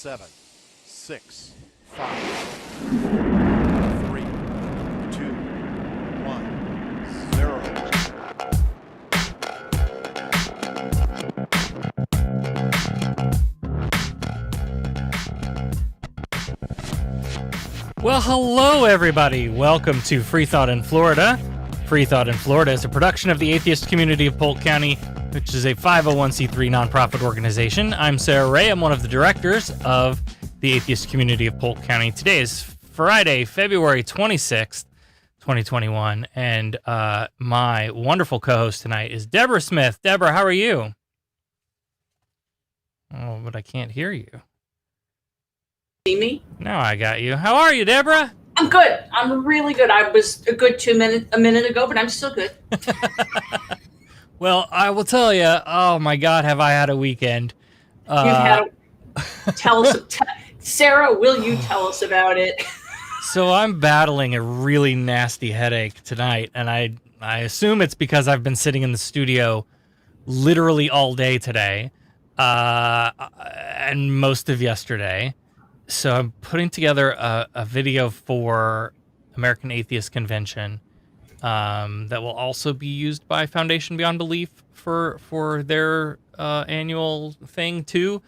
7, 6, 5, 3, 2, 1, 0. Well, hello, everybody. Welcome to Freethought in Florida. Freethought in Florida is a production of the Atheist community of Polk County, which is a 501c3 nonprofit organization. I'm Sarah Ray. I'm one of the directors of the Atheist community of Polk County. Today is Friday, February 26th, 2021, and my wonderful co-host tonight is Deborah Smith. Deborah, how are you? Oh, but I can't hear you. See me? Now I got you. How are you, Deborah? I'm good. I'm really good. I was a good a minute ago, but I'm still good. Well, I will tell you, oh my God, have I had a weekend. You've had tell us, Sarah, will you tell us about it? So I'm battling a really nasty headache tonight, and I assume it's because I've been sitting in the studio literally all day today, and most of yesterday. So I'm putting together a video for American Atheist Convention that will also be used by Foundation Beyond Belief for their annual thing too.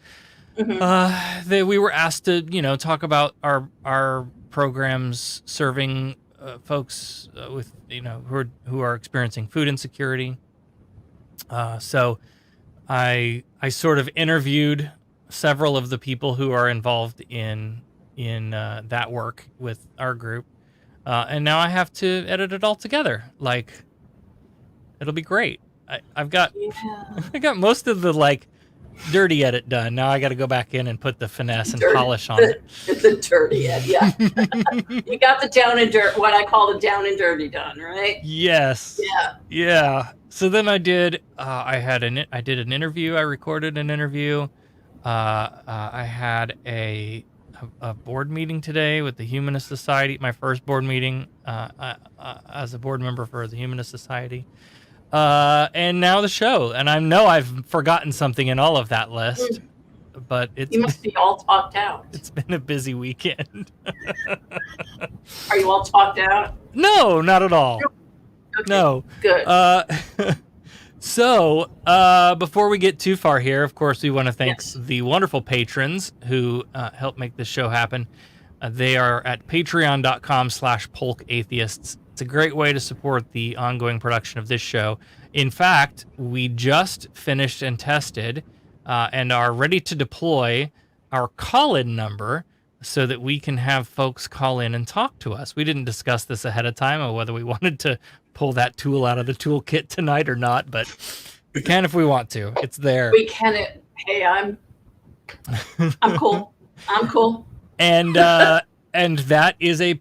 Mm-hmm. We were asked to talk about our programs serving folks with who are experiencing food insecurity. So I sort of interviewed several of the people who are involved in that work with our group, and now I have to edit it all together. Like, it'll be great. I got most of the dirty edit done. Now I got to go back in and put the finesse and polish on it. The dirty edit, yeah. You got the down and dirt, what I call the down and dirty done, right? Yes. Yeah. So then I did. I did an interview. I recorded an interview. I had a board meeting today with the Humanist Society, my first board meeting as a board member for the Humanist Society. And now the show. And I know I've forgotten something in all of that list, but you must be all talked out. It's been a busy weekend. Are you all talked out? No, not at all. Okay. No. Good. So, before we get too far here, of course, we want to thank the wonderful patrons who help make this show happen. They are at patreon.com/polkatheists. It's a great way to support the ongoing production of this show. In fact, we just finished and tested and are ready to deploy our call-in number so that we can have folks call in and talk to us. We didn't discuss this ahead of time or whether we wanted to pull that tool out of the toolkit tonight or not, but we can if we want to. It's there. We can. Hey, I'm cool. I'm cool. And that is a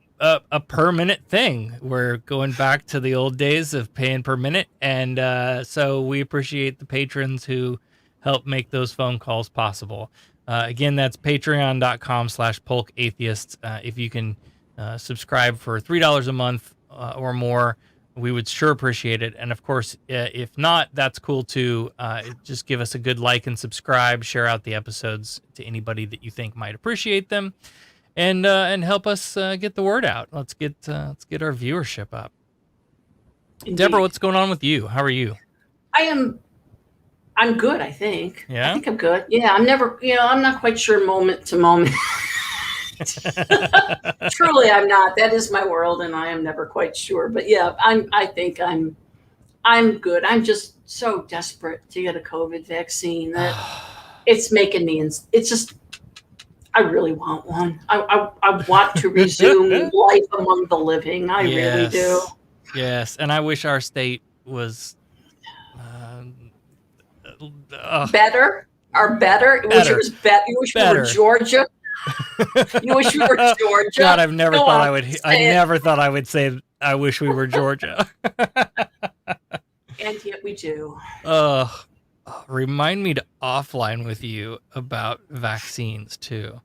per minute thing. We're going back to the old days of paying per minute, and so we appreciate the patrons who help make those phone calls possible. Again, that's patreon.com/polkatheists. If you can subscribe for $3 a month or more, we would sure appreciate it. And of course, if not, that's cool too. Just give us a good like and subscribe. Share out the episodes to anybody that you think might appreciate them, and help us get the word out. Let's get our viewership up. Indeed. Deborah, what's going on with you? How are you? I'm good, I think. Yeah? I think I'm good. Yeah, I'm not quite sure moment to moment. Truly, I'm not. That is my world, and I am never quite sure. But yeah, I think I'm good. I'm just so desperate to get a COVID vaccine that it's making me. It's just, I really want one. I want to resume life among the living. I really do. Yes, and I wish our state was better. Better. You wish it was better. You wish we were Georgia. You wish we were Georgia. God, I never thought I would say I wish we were Georgia. And yet we do. Remind me to offline with you about vaccines too.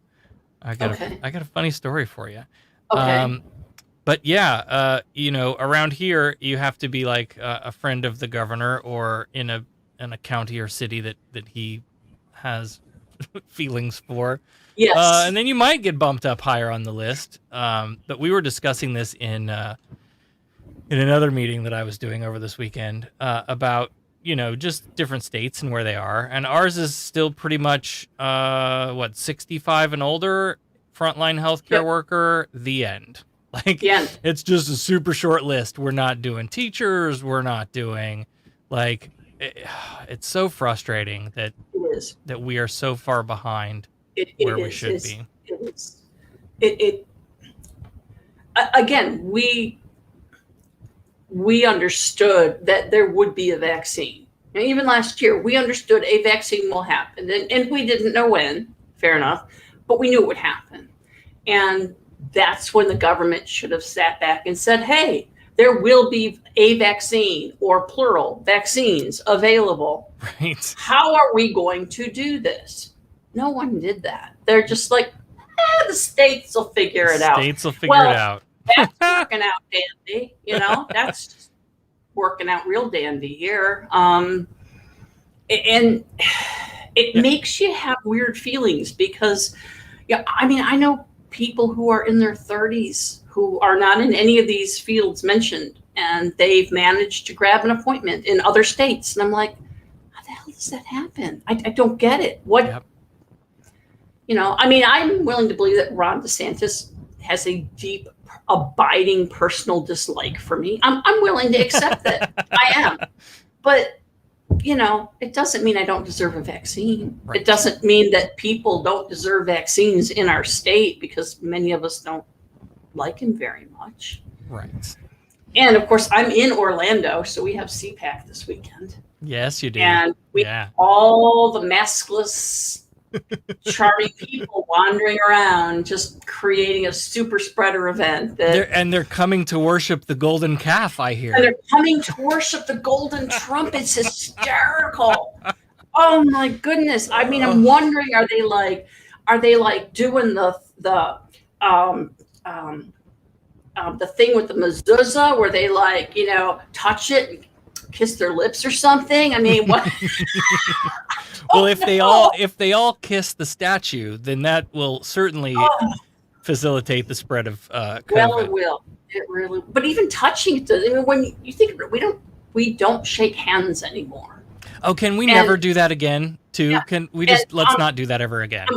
I got a funny story for you. Okay. But yeah, around here you have to be like a friend of the governor or in a county or city that he has feelings for. Yes. And then you might get bumped up higher on the list. But we were discussing this in another meeting that I was doing over this weekend about, just different states and where they are. And ours is still pretty much, 65 and older, frontline healthcare worker, the end. Like, it's just a super short list. We're not doing teachers. We're not doing, it's so frustrating that we are so far behind where we should be. Again, we understood that there would be a vaccine. And even last year, we understood a vaccine will happen. And we didn't know when, fair enough, but we knew it would happen. And that's when the government should have sat back and said, hey, there will be a vaccine, or plural, vaccines available. Right. How are we going to do this? No one did that. They're just like, the states will figure it out. States will figure it out. That's working out dandy, that's just working out real dandy here. And it makes you have weird feelings because, I know people who are in their 30s who are not in any of these fields mentioned, and they've managed to grab an appointment in other states. And I'm like, how the hell does that happen? I don't get it. What, Yep. I'm willing to believe that Ron DeSantis has a deep, abiding personal dislike for me. I'm willing to accept that. I am. But, it doesn't mean I don't deserve a vaccine. Right. It doesn't mean that people don't deserve vaccines in our state, because many of us don't like him very much. Right. And of course, I'm in Orlando, so we have CPAC this weekend. Yes, you do. And we have all the maskless, charming people wandering around, just creating a super spreader event. They're coming to worship the golden calf, I hear. And they're coming to worship the golden Trump. It's hysterical. Oh my goodness. I'm wondering, are they doing the thing with the mezuzah where they touch it and kiss their lips or something? What? Well, if they all kiss the statue, then that will certainly facilitate the spread of COVID. Well, it will. It really. But even touching it, when you think of it, we don't shake hands anymore. Oh, can we never do that again? Too? Yeah. Can we just let's not do that ever again?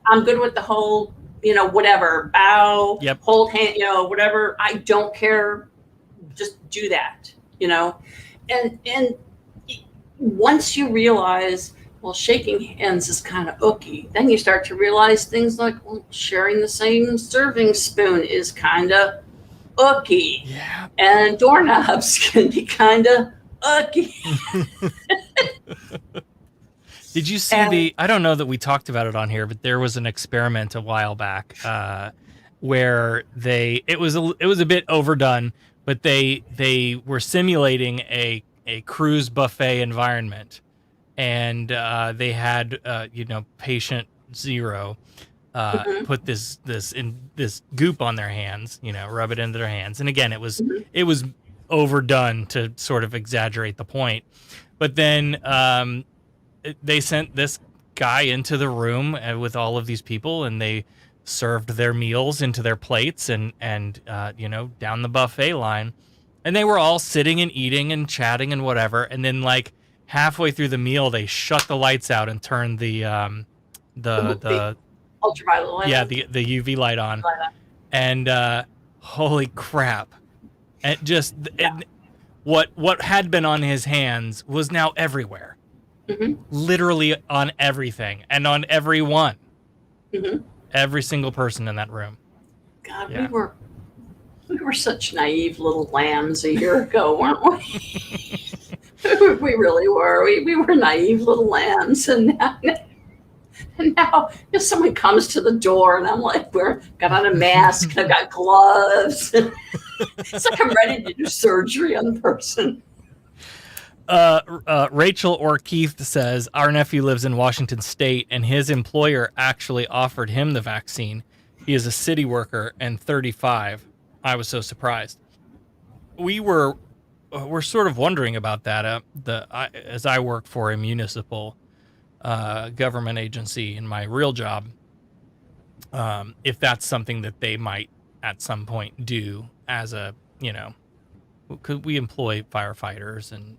I'm good with the whole, whatever, bow, hold hand, whatever. I don't care. Just do that, And once you realize, well, shaking hands is kind of ooky, then you start to realize things like, well, sharing the same serving spoon is kind of ooky. Yeah. And doorknobs can be kind of ooky. Did you see I don't know that we talked about it on here, but there was an experiment a while back where it was a bit overdone, but they were simulating a cruise buffet environment. And they had, patient 0 put this goop on their hands, rub it into their hands. And again, it was overdone to sort of exaggerate the point. But then they sent this guy into the room with all of these people, and they served their meals into their plates and down the buffet line. And they were all sitting and eating and chatting and whatever. And then halfway through the meal, they shut the lights out and turned the ultraviolet light. Yeah, the UV light on. And holy crap! And what had been on his hands was now everywhere, literally on everything and on everyone, every single person in that room. God, we were such naive little lambs a year ago, weren't we? We really were. We were naive little lambs, and now if someone comes to the door and I'm like, got on a mask, I've got gloves. It's like I'm ready to do surgery on the person. Rachel or Keith says, our nephew lives in Washington State, and his employer actually offered him the vaccine. He is a city worker and 35. I was so surprised. We're sort of wondering about that. As I work for a municipal government agency in my real job, if that's something that they might at some point do as a, could we employ firefighters and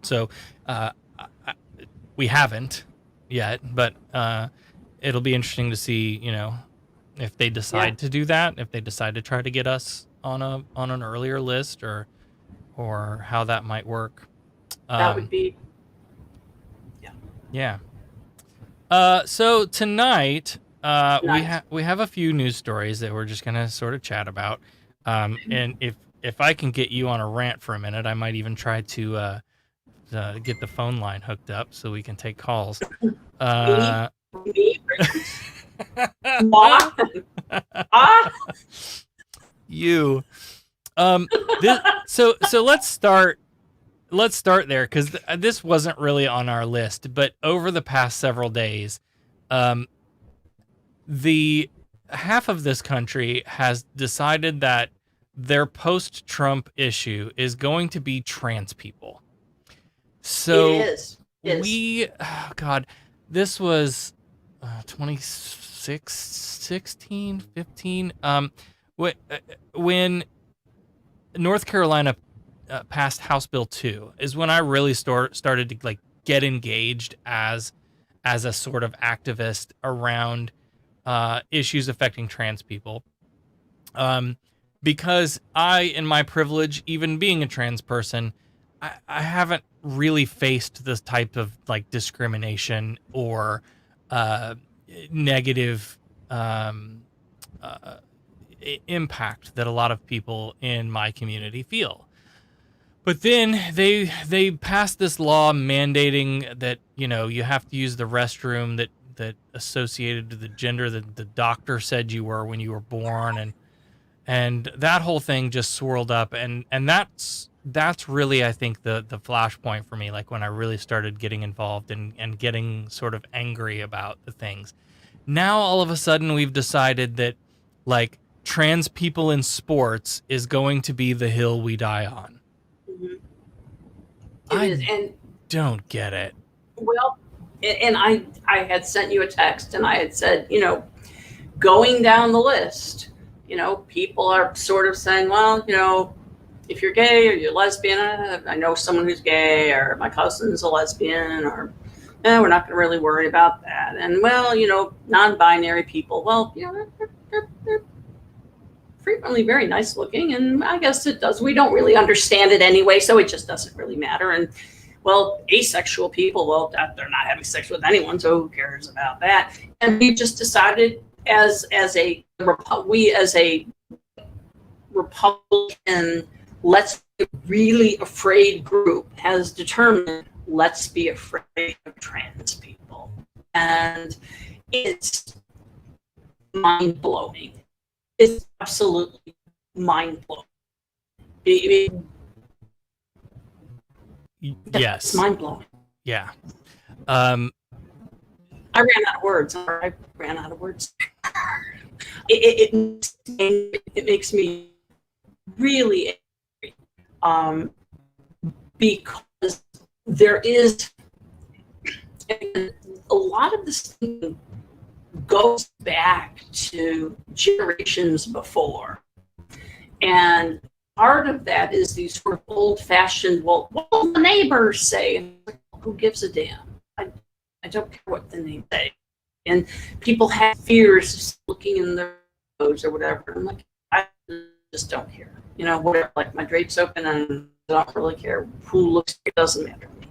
so we haven't yet, but it'll be interesting to see, if they decide to do that, if they decide to try to get us on an earlier list, or how that might work. That would be, yeah. So tonight, we have a few news stories that we're just gonna sort of chat about. And if I can get you on a rant for a minute, I might even try to get the phone line hooked up so we can take calls. You. So let's start there, because this wasn't really on our list, but over the past several days, the half of this country has decided that their post-Trump issue is going to be trans people. So it is. This was 2016, 15. When North Carolina passed House Bill 2 is when I really started to get engaged as a sort of activist around issues affecting trans people. Because I, in my privilege, even being a trans person, I haven't really faced this type of discrimination or negative impact that a lot of people in my community feel. But then they passed this law mandating that you have to use the restroom that associated to the gender that the doctor said you were when you were born, and that whole thing just swirled up, and that's really, I think, the flashpoint for me, when I really started getting involved and getting sort of angry about the things. Now all of a sudden we've decided that trans people in sports is going to be the hill we die on. Mm-hmm. I don't get it. Well, and I had sent you a text, and I had said, going down the list, people are sort of saying, well, if you're gay or you're lesbian, I know someone who's gay, or my cousin's a lesbian, or we're not going to really worry about that. And well, non-binary people, well, they're frequently very nice looking, and I guess we don't really understand it anyway, so it just doesn't really matter. And well, asexual people, well, they're not having sex with anyone, so who cares about that? And we just decided as a Republican, let's be really afraid group has determined, let's be afraid of trans people. And it's mind-blowing. It's absolutely mind-blowing. Yes. It's mind-blowing. Yeah. I ran out of words. It makes me really angry, because there is a lot of this thing goes back to generations before, and part of that is these sort of old-fashioned, well, what will the neighbors say? Who gives a damn? I don't care what the neighbors say. And people have fears of looking in their nose or whatever. I'm like, I just don't care. Whatever, my drape's open and I don't really care who looks, it doesn't matter to me.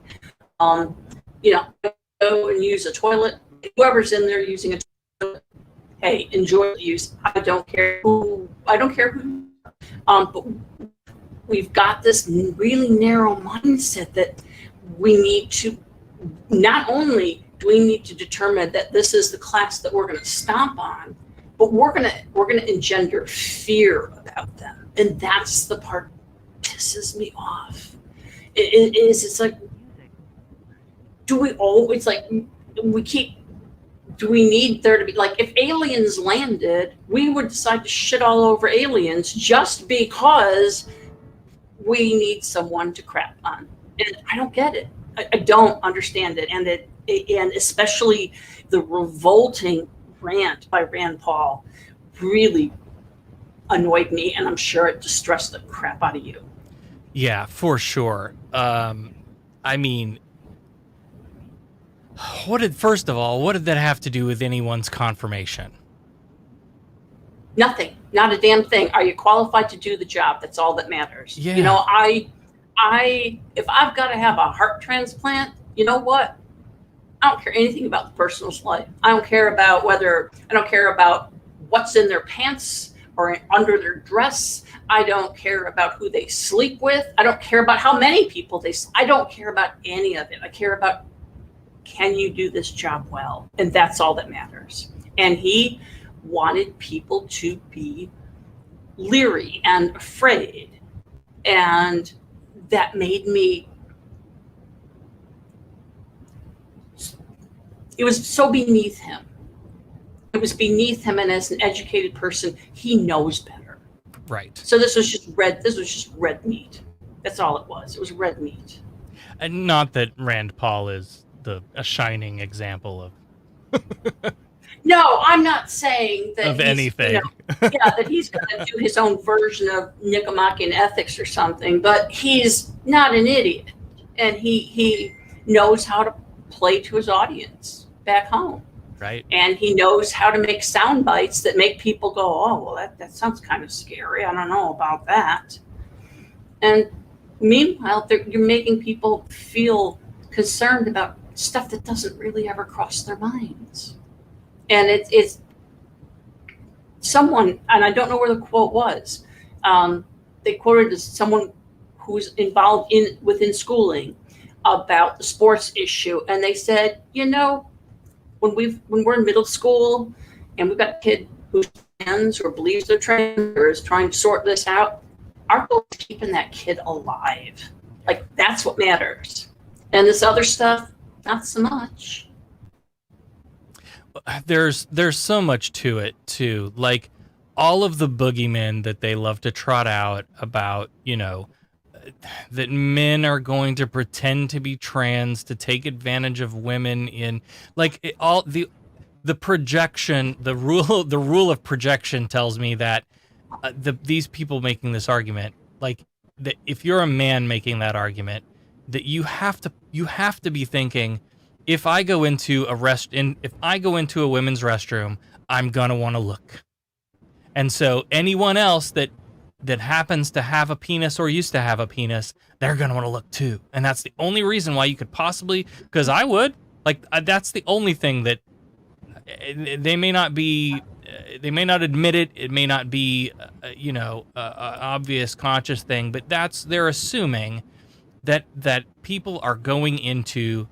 Go and use a toilet. Whoever's in there using a toilet, hey, enjoy the use. I don't care who. But we've got this really narrow mindset that we need to, not only do we need to determine that this is the class that we're going to stomp on, but we're going to engender fear about them. And that's the part that pisses me off. It's like, do we need there to be, if aliens landed, we would decide to shit all over aliens just because we need someone to crap on. And I don't get it. I don't understand it. And especially the revolting rant by Rand Paul really annoyed me, and I'm sure it distressed the crap out of you. Yeah, for sure. I mean, first of all, what did that have to do with anyone's confirmation? Nothing, not a damn thing. Are you qualified to do the job? That's all that matters. Yeah. You know, if I've got to have a heart transplant, you know what? I don't care anything about the person's life. I don't care about what's in their pants or under their dress. I don't care about who they sleep with. I don't care about how many people I don't care about any of it. I care about, can you do this job well? And that's all that matters. And he wanted people to be leery and afraid. And that made me, it was so beneath him. It was beneath him, and as an educated person, he knows better. Right. So this was just red meat. That's all it was. It was red meat. And not that Rand Paul is a shining example of No, I'm not saying that of anything. That he's going to do his own version of Nicomachean ethics or something, but he's not an idiot, and he knows how to play to his audience back home. Right. And he knows how to make sound bites that make people go, oh, well, that sounds kind of scary. I don't know about that. And meanwhile, you're making people feel concerned about stuff that doesn't really ever cross their minds. And it's someone, and I don't know where the quote was. They quoted someone who's involved within schooling about the sports issue, and they said, you know, when we're in middle school and we've got a kid who's trans or believes they're trans or is trying to sort this out, our goal is keeping that kid alive. Like, that's what matters. And this other stuff, not so much. There's so much to it too. Like, all of the boogeymen that they love to trot out about, you know, that men are going to pretend to be trans to take advantage of women in, like, the projection, the rule of projection tells me that these people making this argument, like, that if you're a man making that argument, that you have to be thinking, if I go into a women's restroom, I'm gonna want to look. And so anyone else that happens to have a penis or used to have a penis, they're going to want to look too. And that's the only reason why you could possibly, because I would, like, that's the only thing that they may not admit it. It may not be, obvious conscious thing, but they're assuming that people are going into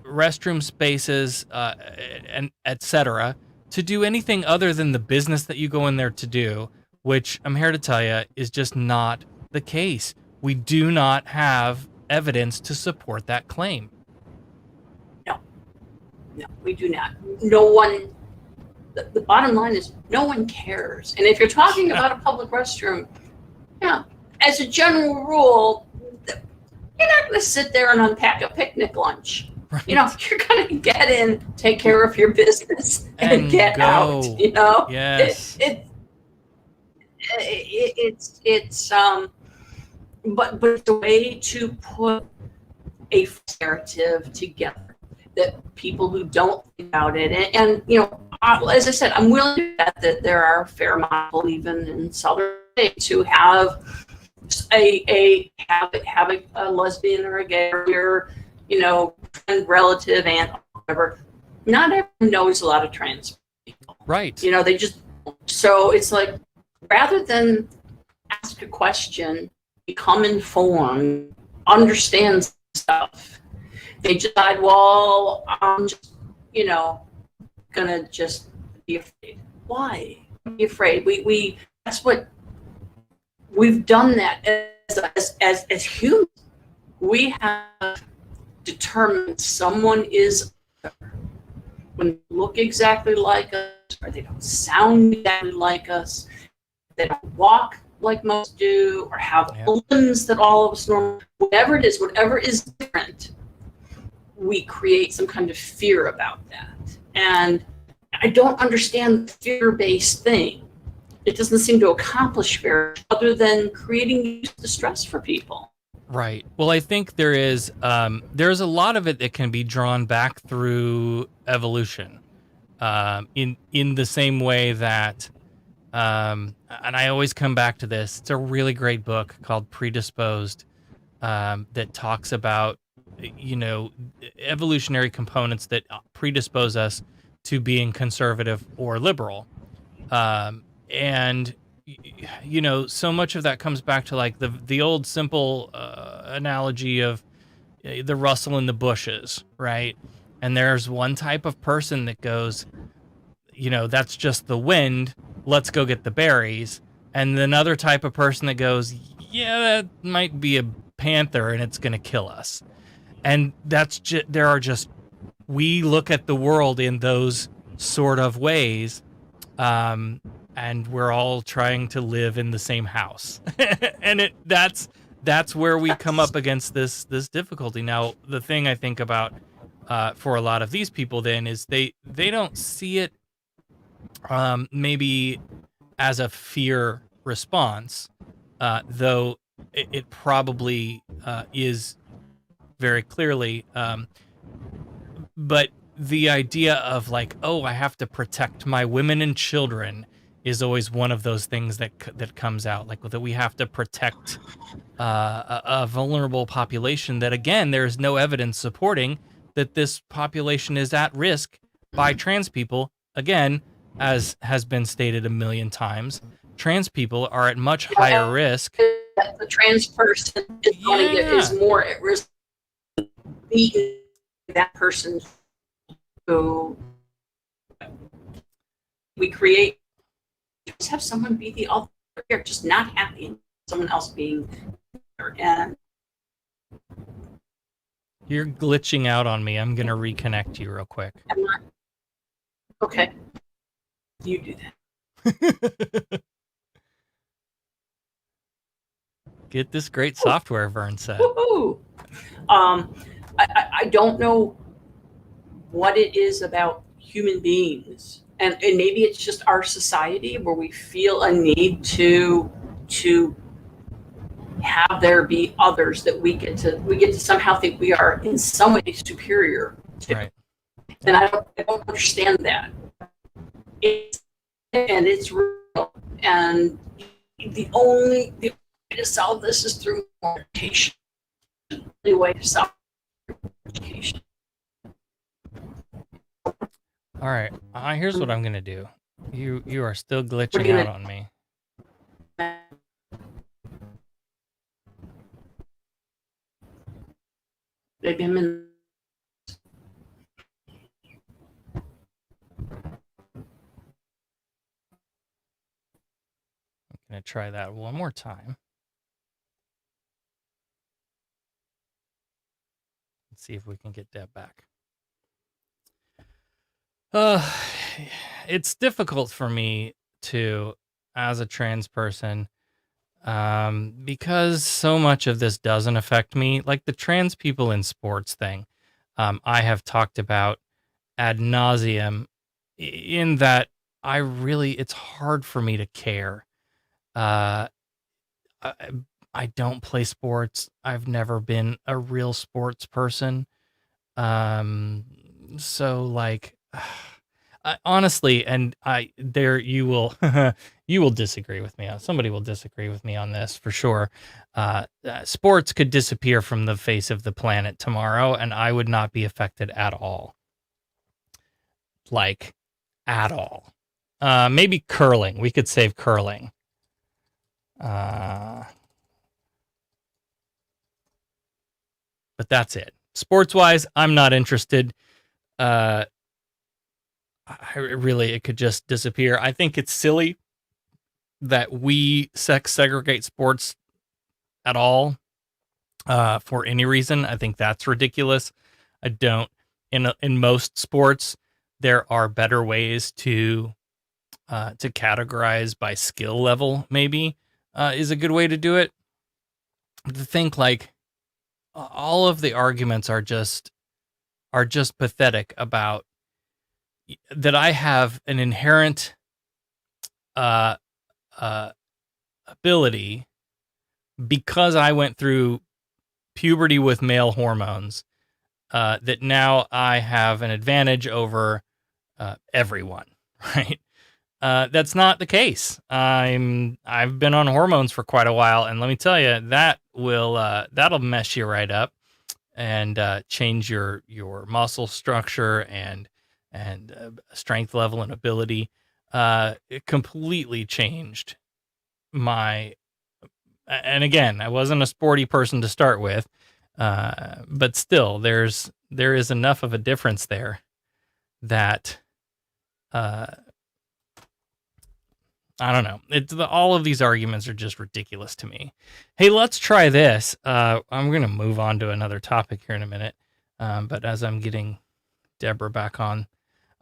restroom spaces and etc. to do anything other than the business that you go in there to do, which I'm here to tell you is just not the case. We do not have evidence to support that claim. No, we do not. No one, the bottom line is no one cares. And if you're talking about a public restroom, as a general rule, you're not going to sit there and unpack a picnic lunch. Right. You know, you're going to get in, take care of your business, and get out. You know, yes. But it's a way to put a narrative together that people who don't think about it, and you know, as I said, I'm willing to bet that there are a fair amount of people, even in southern states, who have a lesbian or a gay or, you know, friend, relative, aunt, whatever. Not everyone knows a lot of trans people. Right. You know, they just, so it's like, rather than ask a question, become informed, understand stuff, they decide, well, I'm just, you know, gonna just be afraid. Why be afraid? We that's what we've done, that as humans. We have determined someone is when they look exactly like us, or they don't sound exactly like us, they don't walk like most do, or have limbs that all of us normally, whatever it is, whatever is different, we create some kind of fear about that. And I don't understand the fear-based thing. It doesn't seem to accomplish very much other than creating distress for people. Right. Well, I think there's a lot of it that can be drawn back through evolution, in the same way that, and I always come back to this. It's a really great book called Predisposed, that talks about, evolutionary components that predispose us to being conservative or liberal. And so much of that comes back to like the old simple analogy of the rustle in the bushes, right? And there's one type of person that goes, that's just the wind, let's go get the berries. And another type of person that goes, yeah, that might be a panther and it's going to kill us. And we look at the world in those sort of ways. And we're all trying to live in the same house. And that's where we come up against this difficulty. Now, the thing I think about, for a lot of these people then is they don't see it, maybe as a fear response, though it probably is very clearly, but the idea of like, oh, I have to protect my women and children is always one of those things that comes out, like that we have to protect a vulnerable population that, again, there's no evidence supporting that this population is at risk by trans people. Again, as has been stated a million times, trans people are at much higher risk. The trans person is more at risk of being that person who we create. Just have someone be the other. You're just not happy in someone else being there. And you're glitching out on me. I'm gonna reconnect you real quick. Okay. You do that. Get this great software, Vern said. Woohoo! I don't know what it is about human beings, and maybe it's just our society where we feel a need to have there be others that we get to somehow think we are in some way superior to. Right. And I don't understand that. It's real, and the only way to solve this is through education. The only way to solve education. All right. Here's what I'm gonna do. You are still glitching out on me. Maybe I'm in. I'm gonna try that one more time. Let's see if we can get Deb back. It's difficult for me to, as a trans person, because so much of this doesn't affect me. Like the trans people in sports thing, I have talked about ad nauseum, in that it's hard for me to care. I don't play sports. I've never been a real sports person. So like, honestly, and you will, you will disagree with me. Somebody will disagree with me on this for sure. Sports could disappear from the face of the planet tomorrow, and I would not be affected at all. Like, at all. Maybe curling. We could save curling. But that's it. Sports-wise, I'm not interested. It could just disappear. I think it's silly that we sex segregate sports at all, for any reason. I think that's ridiculous. I don't. In most sports, there are better ways to categorize by skill level. Maybe is a good way to do it. To think like all of the arguments are just pathetic about that I have an inherent uh, ability, because I went through puberty with male hormones, that now I have an advantage over everyone, right? That's not the case. I've been on hormones for quite a while, and let me tell you, that'll mess you right up and change your muscle structure and strength level and ability. It completely changed my. And again, I wasn't a sporty person to start with, but still, there is enough of a difference there that I don't know. All of these arguments are just ridiculous to me. Hey, let's try this. I'm going to move on to another topic here in a minute, but as I'm getting Deborah back on,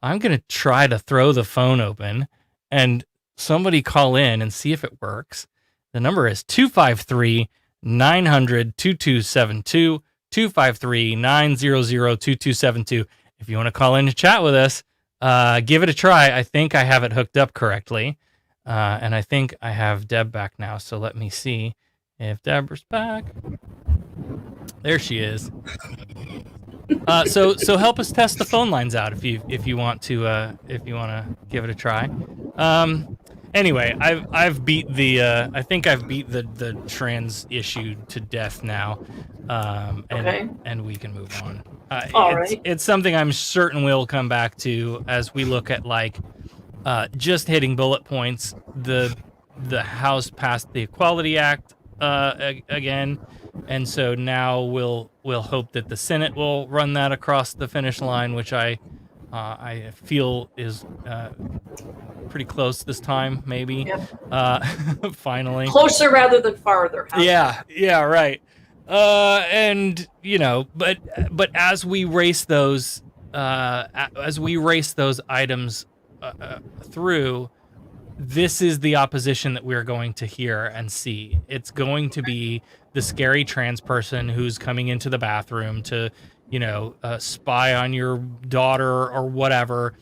I'm going to try to throw the phone open and somebody call in and see if it works. The number is 253-900-2272, 253-900-2272. If you want to call in to chat with us, give it a try. I think I have it hooked up correctly. And I think I have Deb back now, so let me see if Deborah's back. There she is. So help us test the phone lines out if you want to give it a try. Anyway, I've beat I think I've beat the trans issue to death now. And we can move on. It's something I'm certain we'll come back to as we look at just hitting bullet points. The House passed the Equality Act again, and so now we'll hope that the Senate will run that across the finish line, which I feel is pretty close this time, maybe. Yep. Finally, closer rather than farther. Yeah, right. And but as we race those items through, this is the opposition that we're going to hear and see. It's going to be the scary trans person who's coming into the bathroom to, spy on your daughter or whatever.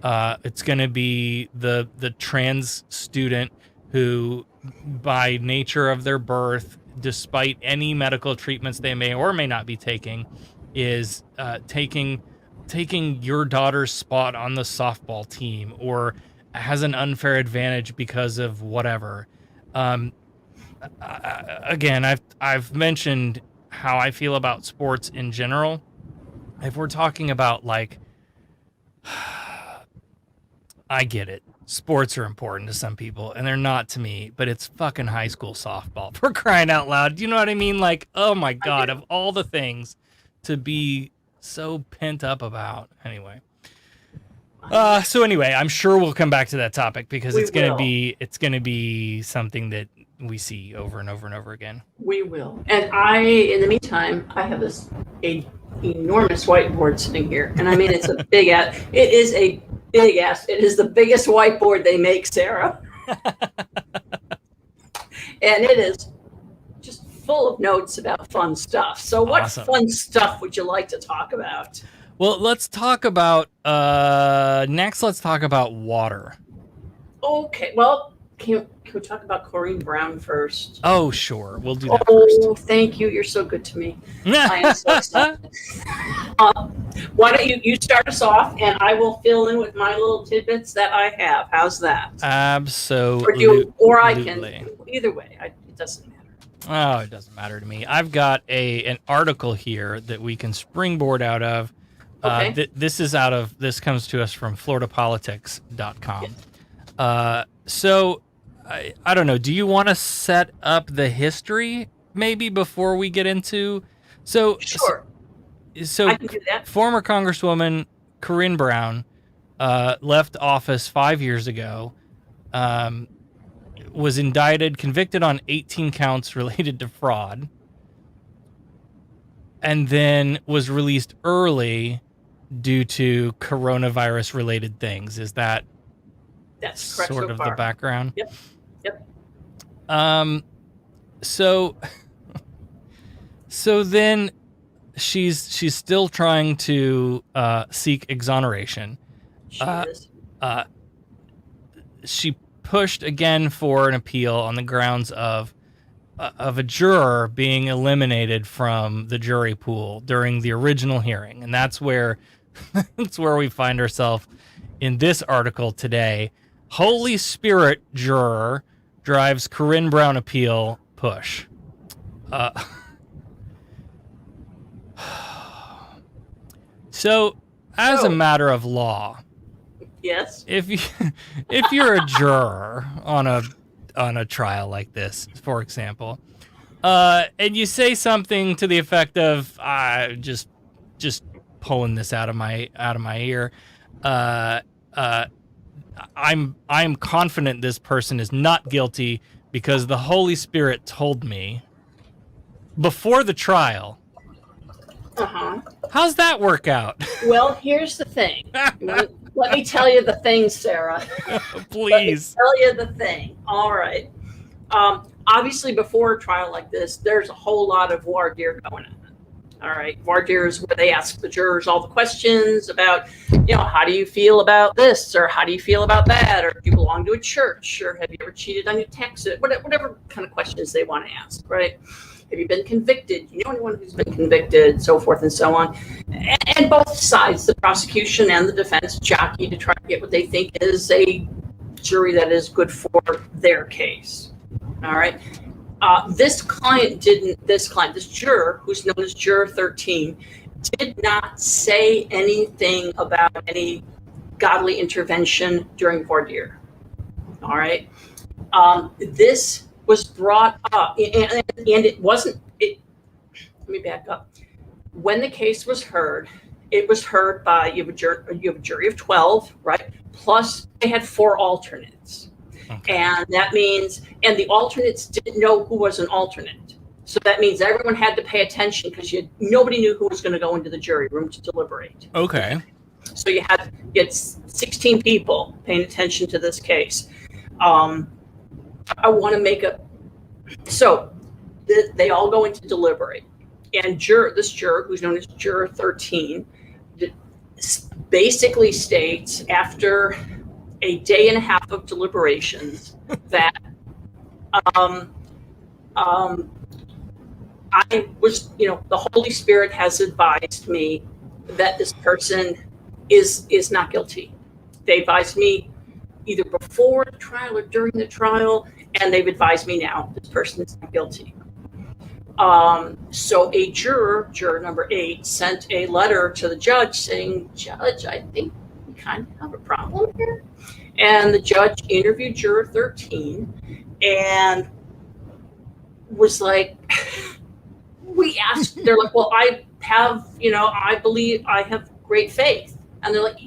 It's going to be the trans student who, by nature of their birth, despite any medical treatments they may or may not be taking, is taking your daughter's spot on the softball team, or has an unfair advantage because of whatever. Again, I've mentioned how I feel about sports in general. If we're talking about I get it. Sports are important to some people, and they're not to me, but it's fucking high school softball, for crying out loud. Do you know what I mean? Oh my God, of all the things to be so pent up about. Anyway. So anyway, I'm sure we'll come back to that topic because it's gonna be something that we see over and over and over again. We will. And in the meantime, I have this enormous whiteboard sitting here, and I mean it's a big ass. It is a big ass. It is the biggest whiteboard they make, Sarah. And it is just full of notes about fun stuff. So what Awesome. Fun stuff would you like to talk about? Well, let's talk about next. Let's talk about water. Okay. Well, can we talk about Corrine Brown first? Oh, sure. We'll do that first. Oh, thank you. You're so good to me. I am so excited. Why don't you start us off, and I will fill in with my little tidbits that I have. How's that? Absolutely. Or I can. Either way, it doesn't matter. Oh, it doesn't matter to me. I've got an article here that we can springboard out of. Okay. This comes to us from floridapolitics.com. Yeah. So I don't know. Do you want to set up the history maybe before we get into? Sure. So I can do that. Former Congresswoman Corrine Brown left office 5 years ago. Was indicted, convicted on 18 counts related to fraud, and then was released early due to coronavirus-related things. Is that's correct sort so of far. The background? Yep. So then she's still trying to seek exoneration. She is. She pushed again for an appeal on the grounds of a juror being eliminated from the jury pool during the original hearing, and that's where we find ourselves in this article today. Holy Spirit juror drives Corinne Brown appeal push. So, as a matter of law, yes, if you're a juror on a trial like this, for example, and you say something to the effect of just pulling this out of my ear, I'm confident this person is not guilty because the Holy Spirit told me before the trial. How's that work out? Well, here's the thing. Let me tell you the thing, Sarah. Please. Let me tell you the thing. All right. Obviously, before a trial like this, there's a whole lot of voir dire going on. All right. Voir dire is where they ask the jurors all the questions about, how do you feel about this? Or how do you feel about that? Or do you belong to a church? Or have you ever cheated on your taxes? Whatever kind of questions they want to ask, right? Have you been convicted? You know anyone who's been convicted, so forth and so on. And both sides, the prosecution and the defense, jockey to try to get what they think is a jury that is good for their case. All right. This juror, who's known as Juror 13, did not say anything about any godly intervention during voir dire. All right. This was brought up, and it wasn't. Let me back up. When the case was heard, it was heard by you have a jury of 12, right? Plus, they had 4 alternates, and that means, and the alternates didn't know who was an alternate, so that means everyone had to pay attention because nobody knew who was going to go into the jury room to deliberate. Okay. So you had 16 people paying attention to this case. I want to make they all go into deliberate, and this juror, who's known as Juror 13, basically states after a day and a half of deliberations that I was, the Holy Spirit has advised me that this person is not guilty. They advised me either before the trial or during the trial, and they've advised me now this person is not guilty. So a juror number 8, sent a letter to the judge saying, "Judge, I think we kind of have a problem here." And the judge interviewed Juror 13 and was like, they're like, "Well, I believe I have great faith." And they're like,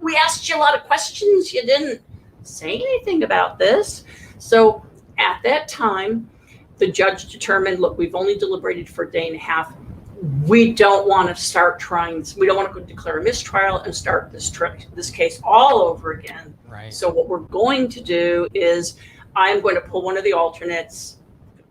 "We asked you a lot of questions. You didn't say anything about this." So at that time, the judge determined, look, we've only deliberated for a day and a half. We don't want to start we don't want to declare a mistrial and start this case all over again. Right. So what we're going to do is I'm going to pull one of the alternates,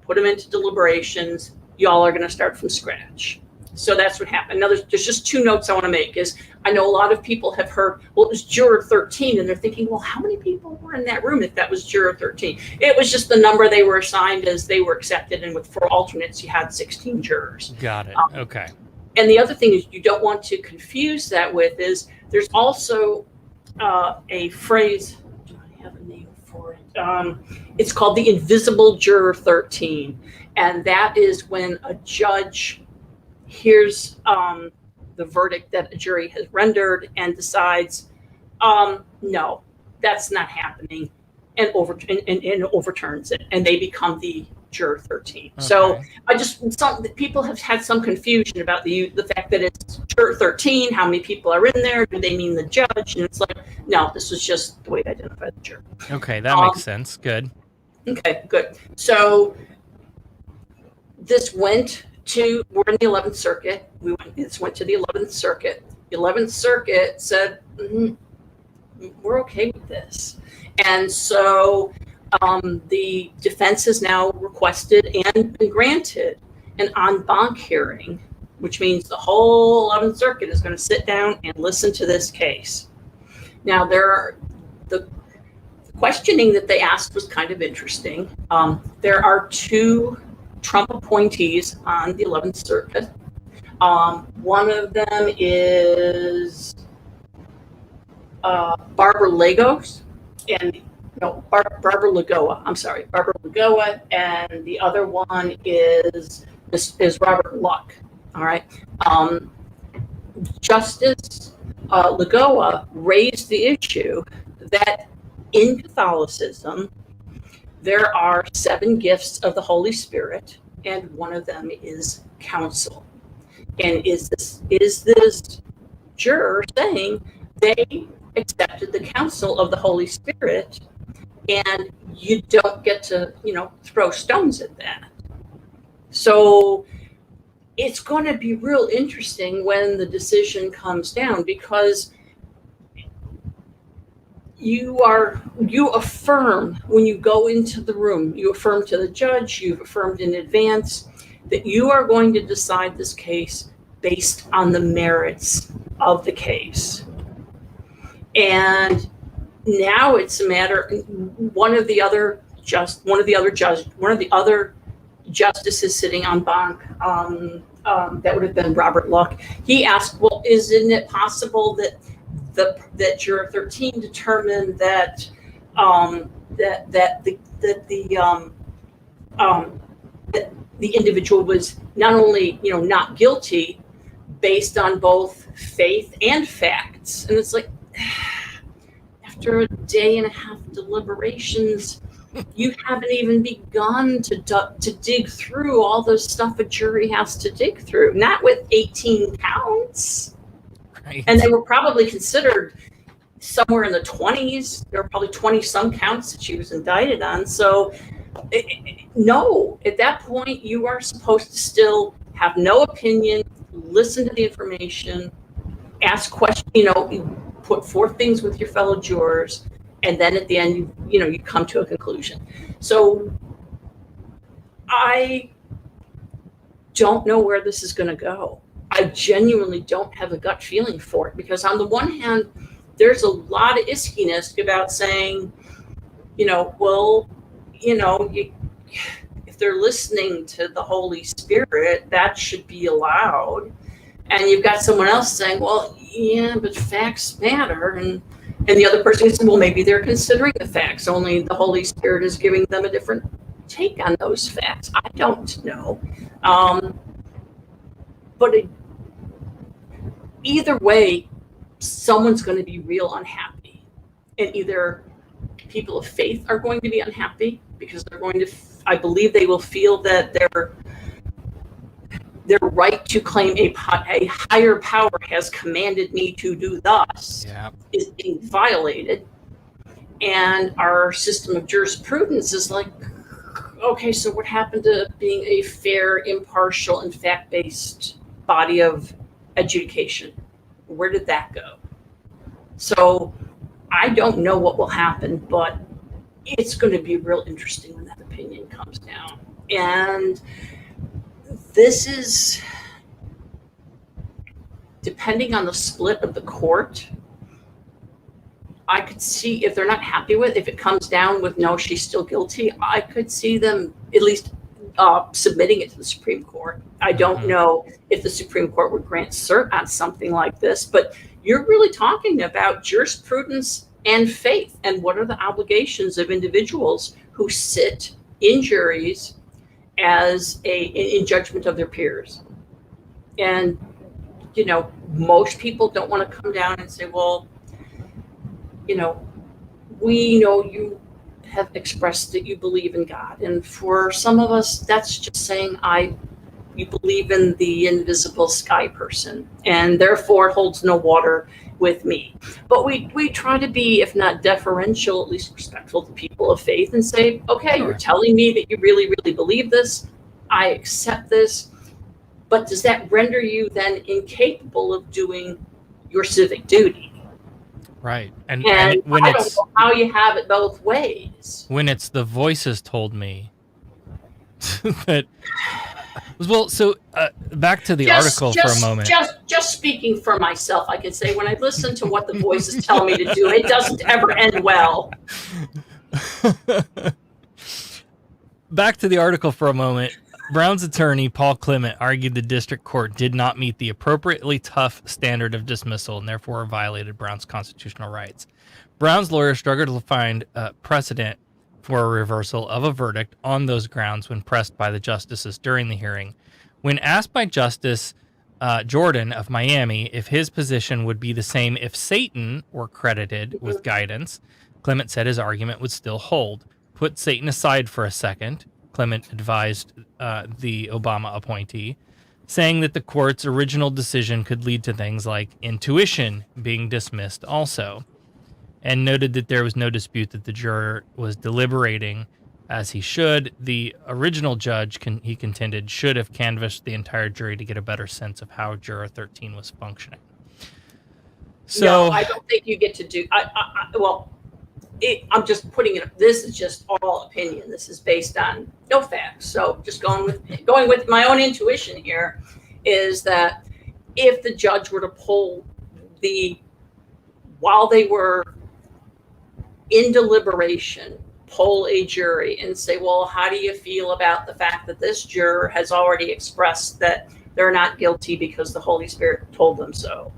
put them into deliberations. Y'all are going to start from scratch. So that's what happened. Now, there's just 2 notes I want to make. Is I know a lot of people have heard, well, it was Juror 13, and they're thinking, well, how many people were in that room if that was Juror 13? It was just the number they were assigned as they were accepted, and with 4 alternates, you had 16 jurors. Got it. Okay. And the other thing is you don't want to confuse that with is there's also a phrase, do I have a name for it? It's called the invisible Juror 13, and that is when a judge hears the verdict that a jury has rendered and decides, no, that's not happening, and overturns it, and they become the Juror 13. Okay. So people have had some confusion about the fact that it's Juror 13. How many people are in there? Do they mean the judge? And it's like, no, this was just the way to identify the juror. Okay, that makes sense. Good. Okay, good. So this went to, we're in the 11th Circuit. This went to the 11th Circuit. The 11th Circuit said, we're okay with this. And so the defense has now requested and been granted an en banc hearing, which means the whole 11th Circuit is going to sit down and listen to this case. Now, the questioning that they asked was kind of interesting. There are 2 Trump appointees on the 11th Circuit. One of them is Barbara Lagos, and Barbara Lagoa. I'm sorry, Barbara Lagoa, and the other one is Robert Luck. All right. Justice Lagoa raised the issue that in Catholicism there are 7 gifts of the Holy Spirit, and one of them is counsel. And is this juror saying they accepted the counsel of the Holy Spirit, and you don't get to, throw stones at that? So it's going to be real interesting when the decision comes down, because you affirm when you go into the room, you affirm to the judge, you've affirmed in advance that you are going to decide this case based on the merits of the case. And now it's a matter, one of the other justices sitting on banc, that would have been Robert Luck. He asked, well, isn't it possible that Juror 13 determined that the individual was not only not guilty based on both faith and facts? And it's like, after a day and a half deliberations, you haven't even begun to dig through all the stuff a jury has to dig through, not with 18 counts. Right. And they were probably considered somewhere in the 20s. There were probably 20 some counts that she was indicted on. So no, at that point, you are supposed to still have no opinion, listen to the information, ask questions, put forth things with your fellow jurors, and then at the end, you come to a conclusion. So I don't know where this is going to go. I genuinely don't have a gut feeling for it, because on the one hand, there's a lot of iskiness about saying, if they're listening to the Holy Spirit, that should be allowed. And you've got someone else saying, well, yeah, but facts matter. And the other person is saying, well, maybe they're considering the facts, only the Holy Spirit is giving them a different take on those facts. I don't know. But either way, someone's going to be real unhappy. And either people of faith are going to be unhappy because they're going to, I believe they will feel that their right to claim a higher power has commanded me to do thus is being violated. And our system of jurisprudence is like, okay, so what happened to being a fair, impartial, and fact-based body of adjudication? Where did that go? So I don't know what will happen, but it's going to be real interesting when that opinion comes down. And this is, depending on the split of the court, I could see, if they're not happy with, if it comes down with no, she's still guilty, I could see them at least submitting it to the Supreme Court. I don't know if the Supreme Court would grant cert on something like this, but you're really talking about jurisprudence and faith, and what are the obligations of individuals who sit in juries as in judgment of their peers. And most people don't want to come down and say, well, we know you have expressed that you believe in God, and for some of us that's just saying you believe in the invisible sky person, and therefore it holds no water with me. But we try to be, if not deferential, at least respectful to people of faith, and say, okay, You're telling me that you really, really believe this. I accept this. But does that render you then incapable of doing your civic duty? Right. And when I don't know how you have it both ways. When it's the voices told me that Well, so back to the article for a moment. Just speaking for myself, I can say when I listen to what the voices tell me to do, it doesn't ever end well. Back to the article for a moment. Brown's attorney, Paul Clement, argued the district court did not meet the appropriately tough standard of dismissal and therefore violated Brown's constitutional rights. Brown's lawyer struggled to find precedent for a reversal of a verdict on those grounds when pressed by the justices during the hearing. When asked by Justice Jordan of Miami if his position would be the same if Satan were credited with guidance, Clement said his argument would still hold. Put Satan aside for a second, Clement advised the Obama appointee, saying that the court's original decision could lead to things like intuition being dismissed also, and noted that there was no dispute that the juror was deliberating as he should. The original judge, he contended, should have canvassed the entire jury to get a better sense of how Juror 13 was functioning. So no, I don't think you get to do. I'm just putting it. This is just all opinion. This is based on no facts. So just going with my own intuition here is that if the judge were to while they were in deliberation, poll a jury and say, well, how do you feel about the fact that this juror has already expressed that they're not guilty because the Holy Spirit told them so?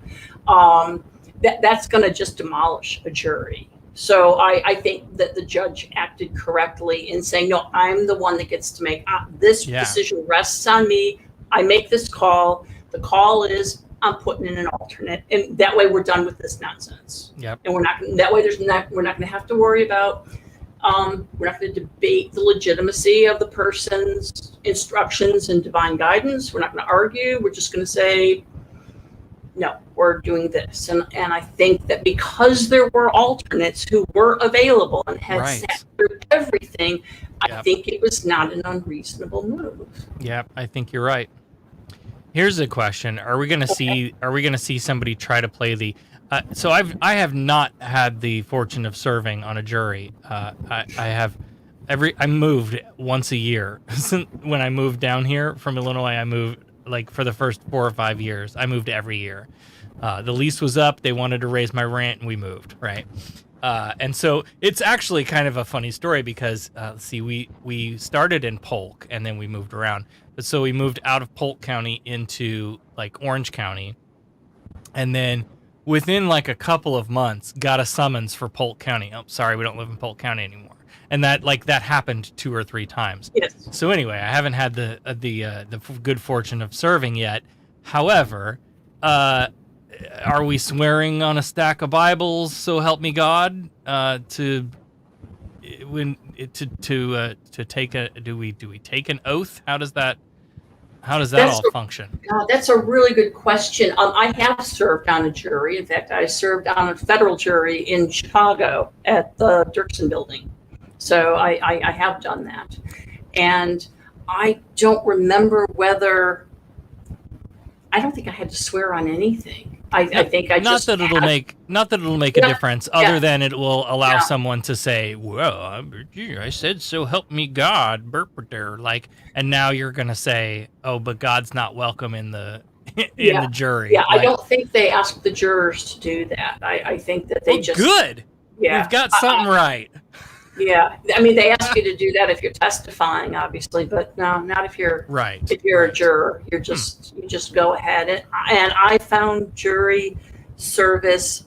That's going to just demolish a jury. So I think that the judge acted correctly in saying, no, I'm the one that gets to make this decision rests on me. I make this call. The call is I'm putting in an alternate, and that way we're done with this nonsense. Yep. And we're not going to have to worry about. We're not going to debate the legitimacy of the person's instructions and divine guidance. We're not going to argue. We're just going to say, no, we're doing this. And I think that because there were alternates who were available and had sat through everything, I think it was not an unreasonable move. Yeah, I think you're right. Here's a question: Are we going to see somebody try to play the? So I have not had the fortune of serving on a jury. I moved once a year. When I moved down here from Illinois, I moved like for the first 4 or 5 years. I moved every year. The lease was up. They wanted to raise my rent, and we moved, right? And so it's actually kind of a funny story because, we started in Polk, and then we moved around. But so we moved out of Polk County into, like, Orange County. And then within, like, a couple of months, got a summons for Polk County. Oh, sorry, we don't live in Polk County anymore. And that happened 2 or 3 times. Yes. So anyway, I haven't had the good fortune of serving yet. However, are we swearing on a stack of Bibles? So help me God. Do we take an oath? How does that all function? That's a really good question. I have served on a jury. In fact, I served on a federal jury in Chicago at the Dirksen Building. So I have done that. And I don't remember whether, I don't think I had to swear on anything. I think I just not that it'll make a difference, other than it will allow someone to say, "Well, I said so help me God," like, and now you're gonna say, "Oh, but God's not welcome in the the jury." Yeah, like, I don't think they asked the jurors to do that. I think that they just good. Yeah, we've got something right. Yeah, I mean, they ask you to do that if you're testifying, obviously, but no, not if you're If you're a juror, you just go ahead. And I found jury service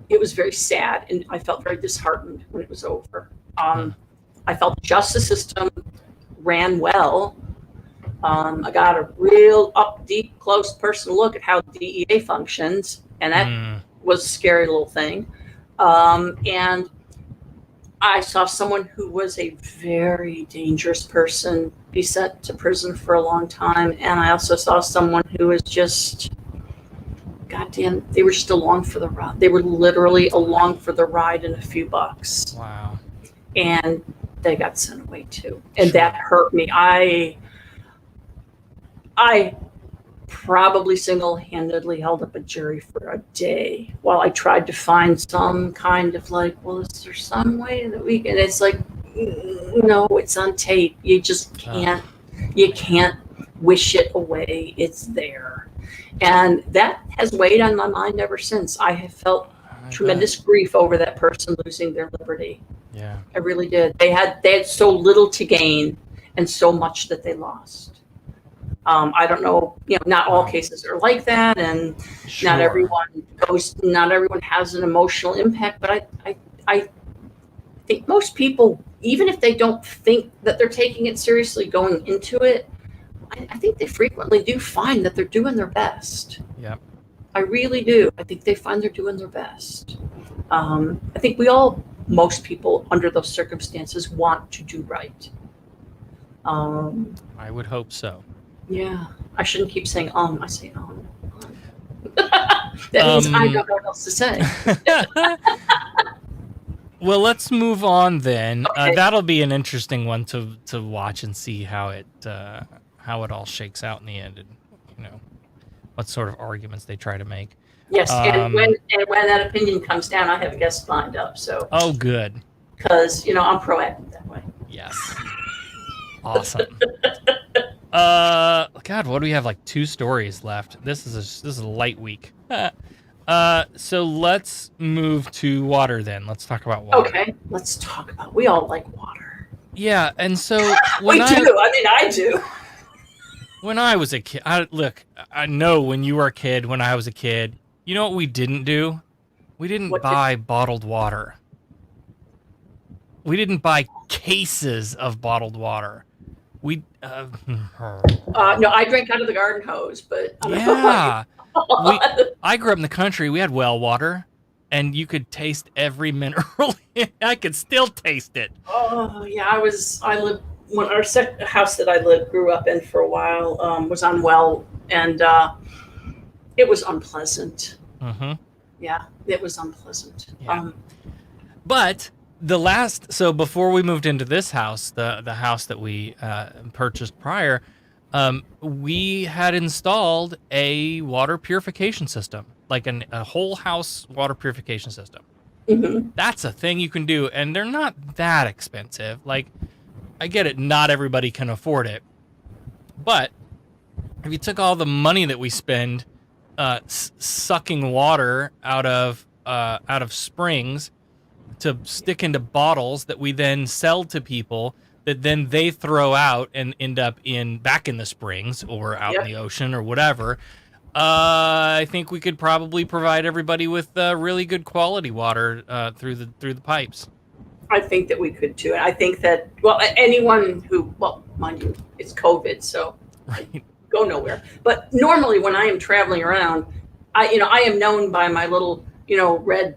it was very sad, and I felt very disheartened when it was over. I felt the justice system ran well. I got a real deep, close, personal look at how DEA functions, and that was a scary little thing. And I saw someone who was a very dangerous person be sent to prison for a long time. And I also saw someone who was just, goddamn, they were just along for the ride. They were literally along for the ride and a few bucks. Wow. And they got sent away too. And that hurt me. I probably single-handedly held up a jury for a day while I tried to find some kind of like, well, is there some way that we can? It's like, No, it's on tape. You just can't. You can't wish it away. It's there, and that has weighed on my mind ever since. I have felt tremendous grief over that person losing their liberty. Yeah. I really did. They had so little to gain and so much that they lost. I don't know, not all cases are like that, and Sure. not everyone has an emotional impact, but I think most people, even if they don't think that they're taking it seriously going into it, I think they frequently do find that they're doing their best. Yep. I really do. I think they find they're doing their best. I think most people under those circumstances want to do right. I would hope so. Yeah, I shouldn't keep saying I say that means I don't know what else to say. Well, let's move on then. Okay. That'll be an interesting one to watch and see how it all shakes out in the end, and what sort of arguments they try to make. Yes, and when that opinion comes down, I have a guest lined up. So. Oh, good. Because I'm proactive that way. Yes. Awesome. God, what do we have? Like 2 stories left. This is a light week. So let's move to water then. Let's talk about water. Okay, let's talk about. We all like water. Yeah, and so we do. I do. When I was a kid, I know when you were a kid, when I was a kid, you know what we didn't do? We didn't buy bottled water. We didn't buy cases of bottled water. We no, I drank out of the garden hose, but yeah. I grew up in the country. We had well water, and you could taste every mineral. I could still taste it. Oh yeah, I lived when our house that I grew up in for a while was on well, and it was unpleasant. Mm-hmm. Yeah, it was unpleasant. Yeah. But so before we moved into this house, the house that we purchased prior, we had installed a water purification system, like a whole house water purification system. Mm-hmm. That's a thing you can do, and they're not that expensive. Like, I get it, not everybody can afford it, but if you took all the money that we spend sucking water out of springs to stick into bottles that we then sell to people that then they throw out and end up back in the springs or out in the ocean or whatever, I think we could probably provide everybody with really good quality water through the pipes. I think that we could too. I think that anyone who, mind you, it's COVID, so right. Go nowhere. But normally when I am traveling around, I am known by my little red.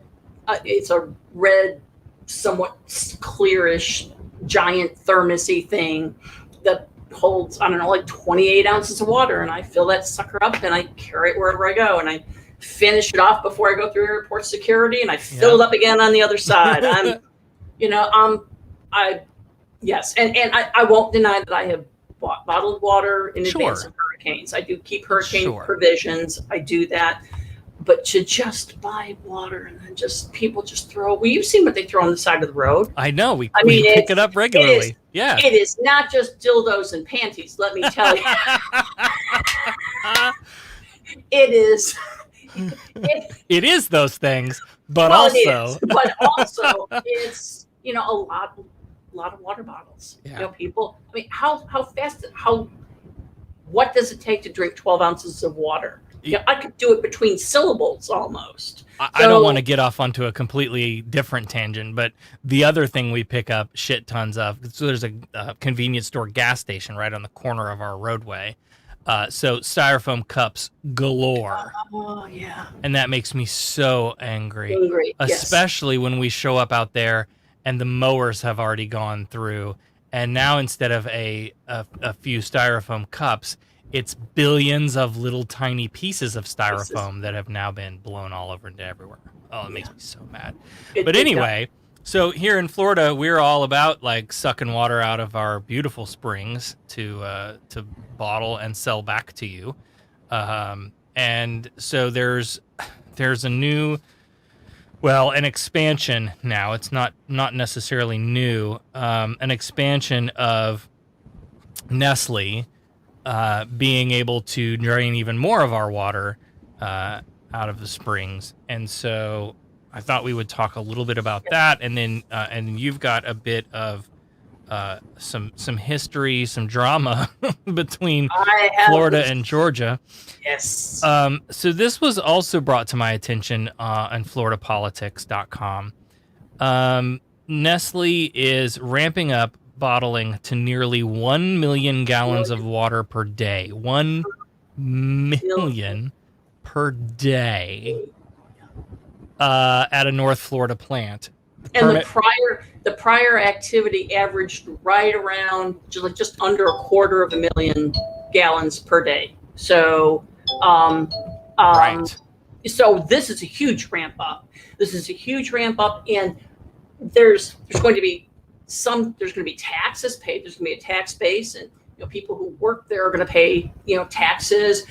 It's a red, somewhat clearish, giant thermosy thing that holds, I don't know, like 28 ounces of water, and I fill that sucker up and I carry it wherever I go, and I finish it off before I go through airport security, and I fill it up again on the other side. Yes, and I won't deny that I have bought bottled water in advance of hurricanes. I do keep hurricane provisions. I do that. But to just buy water and then people just throw. Well, you've seen what they throw on the side of the road. I know. We pick it up regularly. It is not just dildos and panties. Let me tell you, it is. It is those things, but also it's a lot of water bottles. Yeah. People. I mean, how fast? What does it take to drink 12 ounces of water? I could do it between syllables almost. I don't want to get off onto a completely different tangent, but the other thing we pick up shit tons of, so there's a convenience store gas station right on the corner of our roadway. So styrofoam cups galore. Oh, yeah. And that makes me so angry. Yes. Especially when we show up out there and the mowers have already gone through. And now instead of a few styrofoam cups, it's billions of little tiny pieces of styrofoam that have now been blown all over into everywhere. Oh, it makes me so mad. But anyway, so here in Florida, we're all about like sucking water out of our beautiful springs to bottle and sell back to you. And so there's a new Well, an expansion now. It's not necessarily new. An expansion of Nestle being able to drain even more of our water out of the springs. And so I thought we would talk a little bit about that. And then you've got a bit of some history, some drama between Florida and Georgia. Yes. So this was also brought to my attention on FloridaPolitics.com. Nestle is ramping up bottling to nearly 1 million gallons of water per day. 1 million per day at a North Florida plant. And the prior activity averaged right around just under 250,000 gallons per day. So, right. So this is a huge ramp up. And there's going to be taxes paid. There's going to be a tax base, and people who work there are going to pay taxes.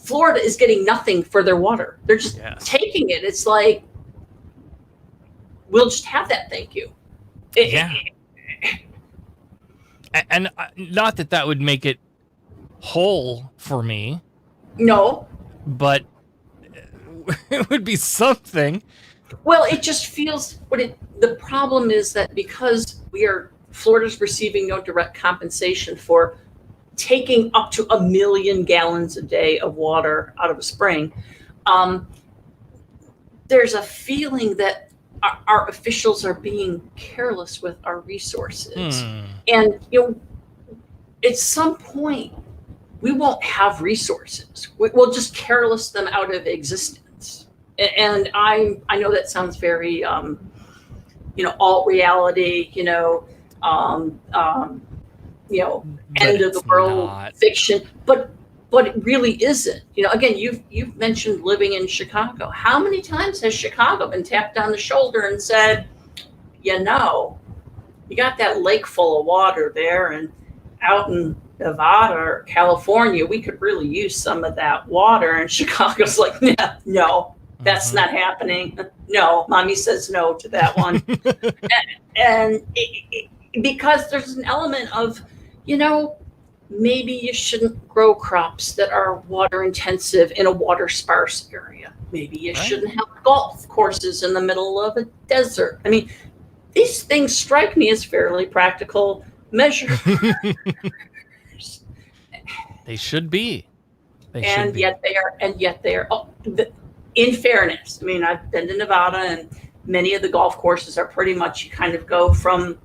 Florida is getting nothing for their water. They're just taking it. It's like, we'll just have that. Thank you. Yeah. And not that would make it whole for me. No. But it would be something. Well, it just feels the problem is that because Florida's receiving no direct compensation for taking up to 1 million gallons a day of water out of a spring, there's a feeling that our officials are being careless with our resources. And at some point we won't have resources. We'll just careless them out of existence. And I know that sounds very alt reality, end of the world fiction, but it really isn't. Again, you've mentioned living in Chicago. How many times has Chicago been tapped on the shoulder and said, you got that lake full of water there, and out in Nevada or California, we could really use some of that water. And Chicago's like, no, that's not happening. No, mommy says no to that one. and because there's an element of, maybe you shouldn't grow crops that are water intensive in a water sparse area. Maybe you shouldn't have golf courses in the middle of a desert. I mean, these things strike me as fairly practical measures. They should be. Yet they are. In fairness, I mean, I've been to Nevada, and many of the golf courses are pretty much, you kind of go from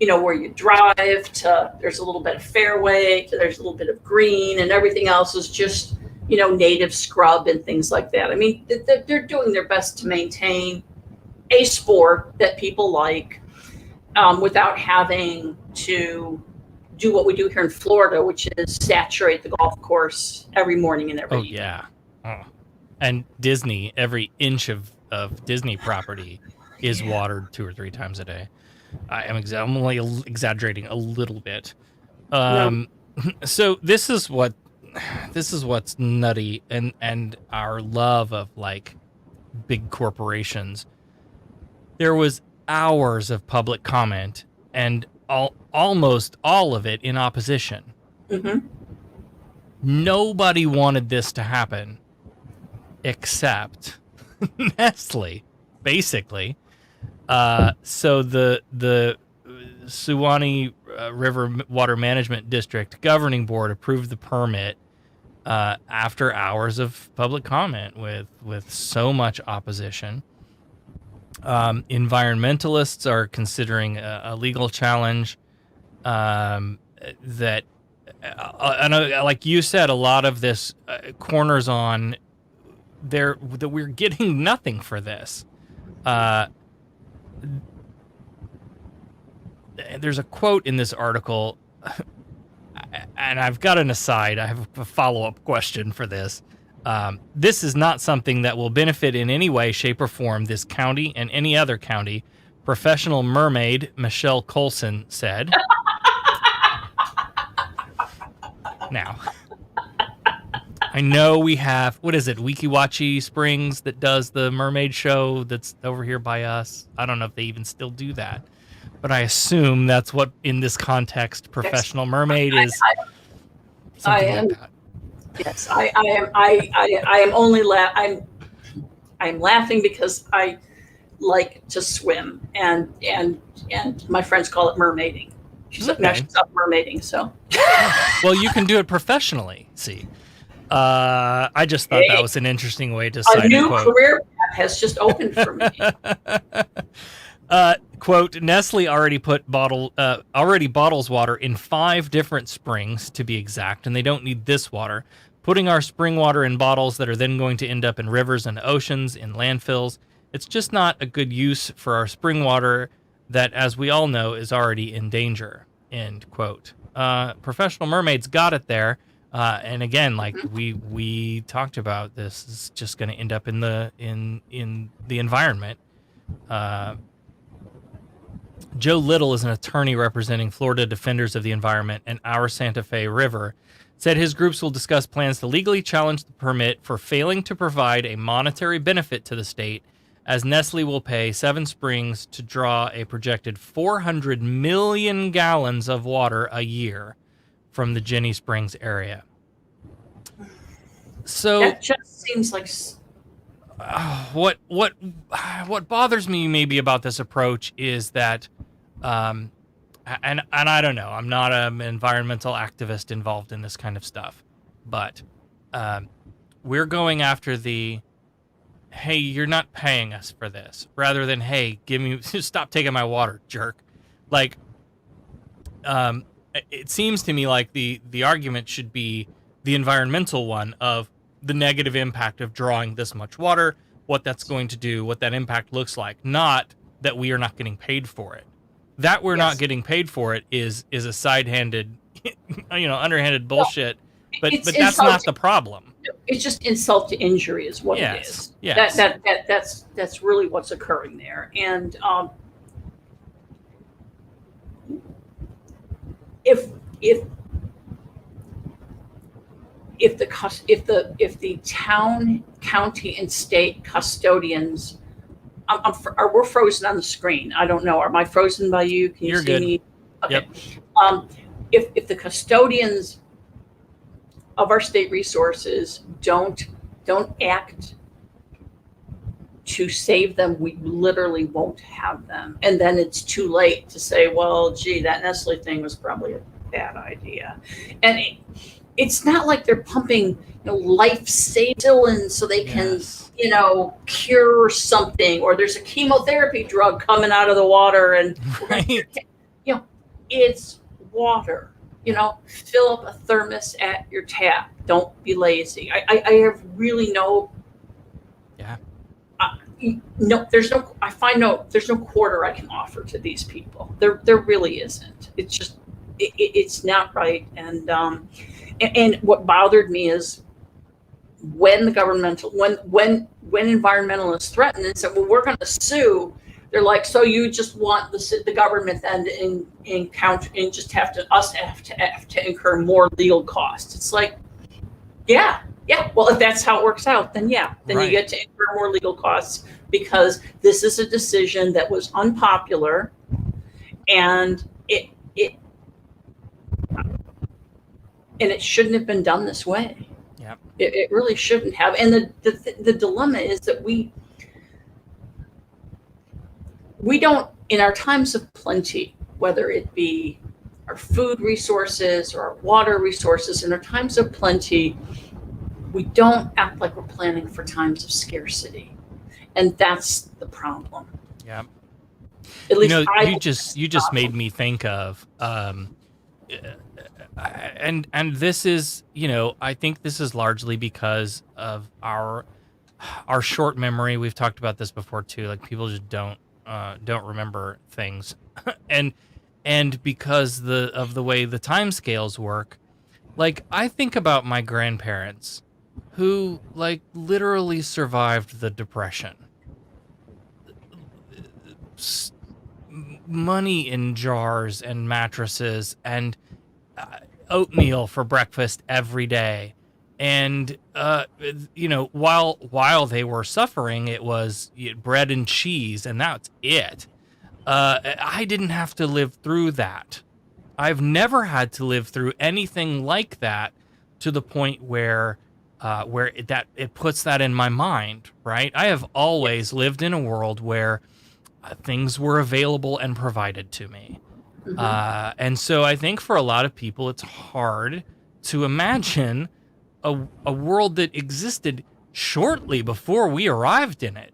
where you drive to, there's a little bit of fairway, to there's a little bit of green, and everything else is just, native scrub and things like that. I mean, they're doing their best to maintain a sport that people like, without having to do what we do here in Florida, which is saturate the golf course every morning and every evening. Yeah. Oh. And Disney, every inch of Disney property is watered 2 or 3 times a day. I'm only exaggerating a little bit. So this is what's nutty, and our love of like big corporations. There was hours of public comment, and almost all of it in opposition. Mm-hmm. Nobody wanted this to happen except Nestle, basically. So the Suwannee River Water Management District Governing Board approved the permit after hours of public comment with so much opposition. Environmentalists are considering a legal challenge that, like you said, a lot of this corners on that we're getting nothing for this. There's a quote in this article, and I've got an aside. I have a follow-up question for this. This is not something that will benefit in any way, shape, or form this county and any other county, professional mermaid Michelle Colson said. Now, I know we have, what is it, Wikiwachi Springs that does the mermaid show that's over here by us. I don't know if they even still do that, but I assume that's what, in this context, professional mermaid is. I Something am, like that. yes, I am only I'm laughing because I like to swim, and my friends call it mermaiding. Now she's up mermaiding, so. Well, you can do it professionally. See, I just thought that was an interesting way to cite a new quote. career path has just opened for me. Quote: Nestle already bottles water in 5 different springs, to be exact, and they don't need this water. Putting our spring water in bottles that are then going to end up in rivers and oceans, in landfills. It's just not a good use for our spring water that, as we all know, is already in danger. End quote. Professional mermaids got it there. And again, like we talked about, this is just going to end up in the environment. Joe Little is an attorney representing Florida Defenders of the Environment and Our Santa Fe River. Said his groups will discuss plans to legally challenge the permit for failing to provide a monetary benefit to the state, as Nestle will pay 7 Springs to draw a projected 400 million gallons of water a year from the Jenny Springs area. So that just seems like what bothers me maybe about this approach is that, and I don't know, I'm not an environmental activist involved in this kind of stuff, but we're going after the, hey, you're not paying us for this, rather than, hey, stop taking my water, jerk. Like, it seems to me like the argument should be the environmental one of the negative impact of drawing this much water, what that's going to do, what that impact looks like, not that we are not getting paid for it. That we're not getting paid for it is a side-handed, underhanded bullshit, but that's not the problem. It's just insult to injury is what it is. Yes. That's really what's occurring there. And if the town, county, and state custodians, we're frozen on the screen. I don't know. Am I frozen by you? Can you You're see good. me? Okay. Yep. If the custodians of our state resources don't act to save them, we literally won't have them. And then it's too late to say, well, gee, that Nestle thing was probably a bad idea. And it's not like they're pumping, life-saving so they can, cure something, or there's a chemotherapy drug coming out of the water, and right. It's water. Fill up a thermos at your tap. Don't be lazy. I have really no. Yeah. There's no quarter I can offer to these people. There really isn't. It's just it's not right. And what bothered me is when the when environmentalists threaten and said, well, we're going to sue. They're like, so you just want the government then in count and just have to incur more legal costs. It's like, yeah. Well, if that's how it works out, then right. You get to incur more legal costs because this is a decision that was unpopular, and it shouldn't have been done this way. Yeah, it really shouldn't have. And the dilemma is that we don't, in our times of plenty, whether it be our food resources or our water resources, in our times of plenty, we don't act like we're planning for times of scarcity. And that's the problem. Yeah. At least you just made me think of, and this is, I think this is largely because of our short memory. We've talked about this before too. Like, people just don't remember things, and because of the way the time scales work. Like, I think about my grandparents who, like, literally survived the Depression. Money in jars and mattresses and oatmeal for breakfast every day. And while they were suffering, it was bread and cheese, and that's it. I didn't have to live through that. I've never had to live through anything like that to the point where it puts that in my mind, right? I have always lived in a world where things were available and provided to me. And so I think for a lot of people, it's hard to imagine a world that existed shortly before we arrived in it.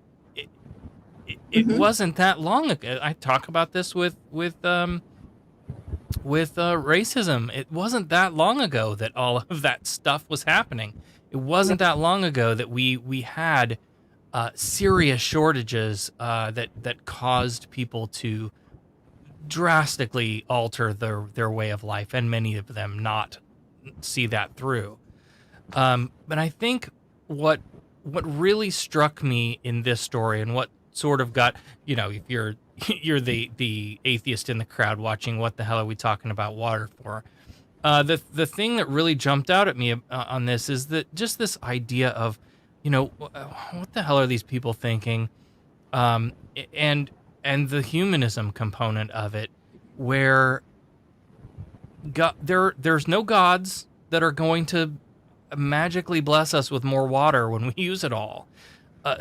It wasn't that long ago. I talk about this with racism. It wasn't that long ago that all of that stuff was happening. It wasn't that long ago that we had serious shortages that caused people to drastically alter their way of life, and many of them not see that through. But I think what really struck me in this story, and what sort of got, if you're the atheist in the crowd watching, what the hell are we talking about water for? The thing that really jumped out at me on this is that just this idea of, what the hell are these people thinking? And the humanism component of it, where there's no gods that are going to magically bless us with more water when we use it all.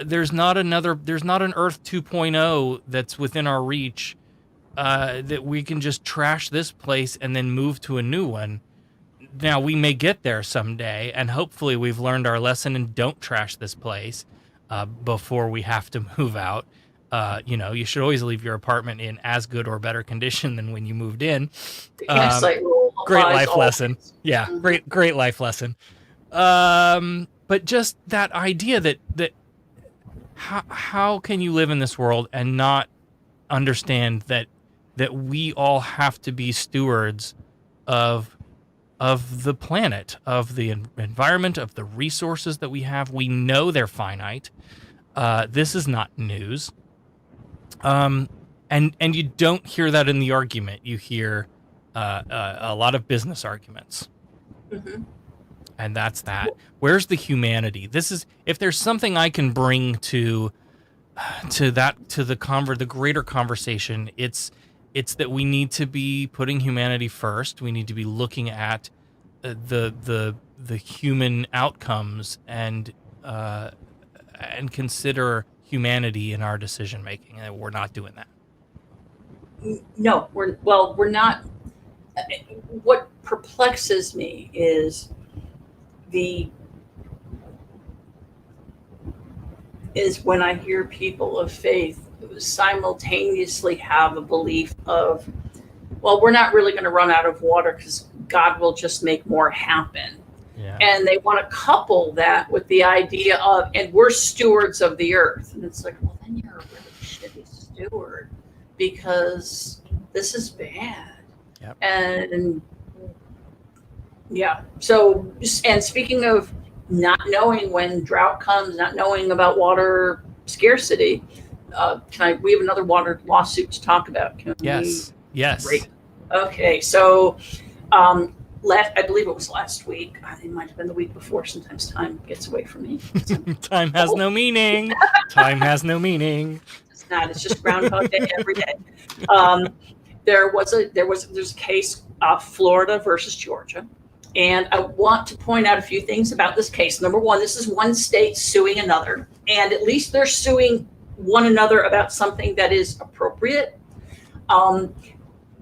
There's not an Earth 2.0 that's within our reach that we can just trash this place and then move to a new one. Now, we may get there someday, and hopefully we've learned our lesson and don't trash this place before we have to move out. You should always leave your apartment in as good or better condition than when you moved in. Great life lesson. Yeah, great life lesson. But just that idea that how can you live in this world and not understand that we all have to be stewards of the planet, of the environment, of the resources that we have. We know they're finite. This is not news. And you don't hear that in the argument. You hear a lot of business arguments. And that's that. Where's the humanity? This is, if there's something I can bring to the greater conversation, it's that we need to be putting humanity first. We need to be looking at the human outcomes and consider humanity in our decision making. And we're not doing that. No, we're not. What perplexes me is when I hear people of faith simultaneously have a belief of, well, we're not really going to run out of water because God will just make more happen. Yeah. And they want to couple that with the idea of, and we're stewards of the earth. And it's like, well, then you're a really shitty steward, because this is bad. Yep. And yeah. So, and speaking of not knowing when drought comes, not knowing about water scarcity, we have another water lawsuit to talk about. Yes. Great. Okay. So, I believe it was last week. It might have been the week before. Sometimes time gets away from me. Time has no meaning. Time has no meaning. It's not. It's just Groundhog Day every day. There's a case, Florida versus Georgia. And I want to point out a few things about this case. Number one, this is one state suing another, and at least they're suing one another about something that is appropriate.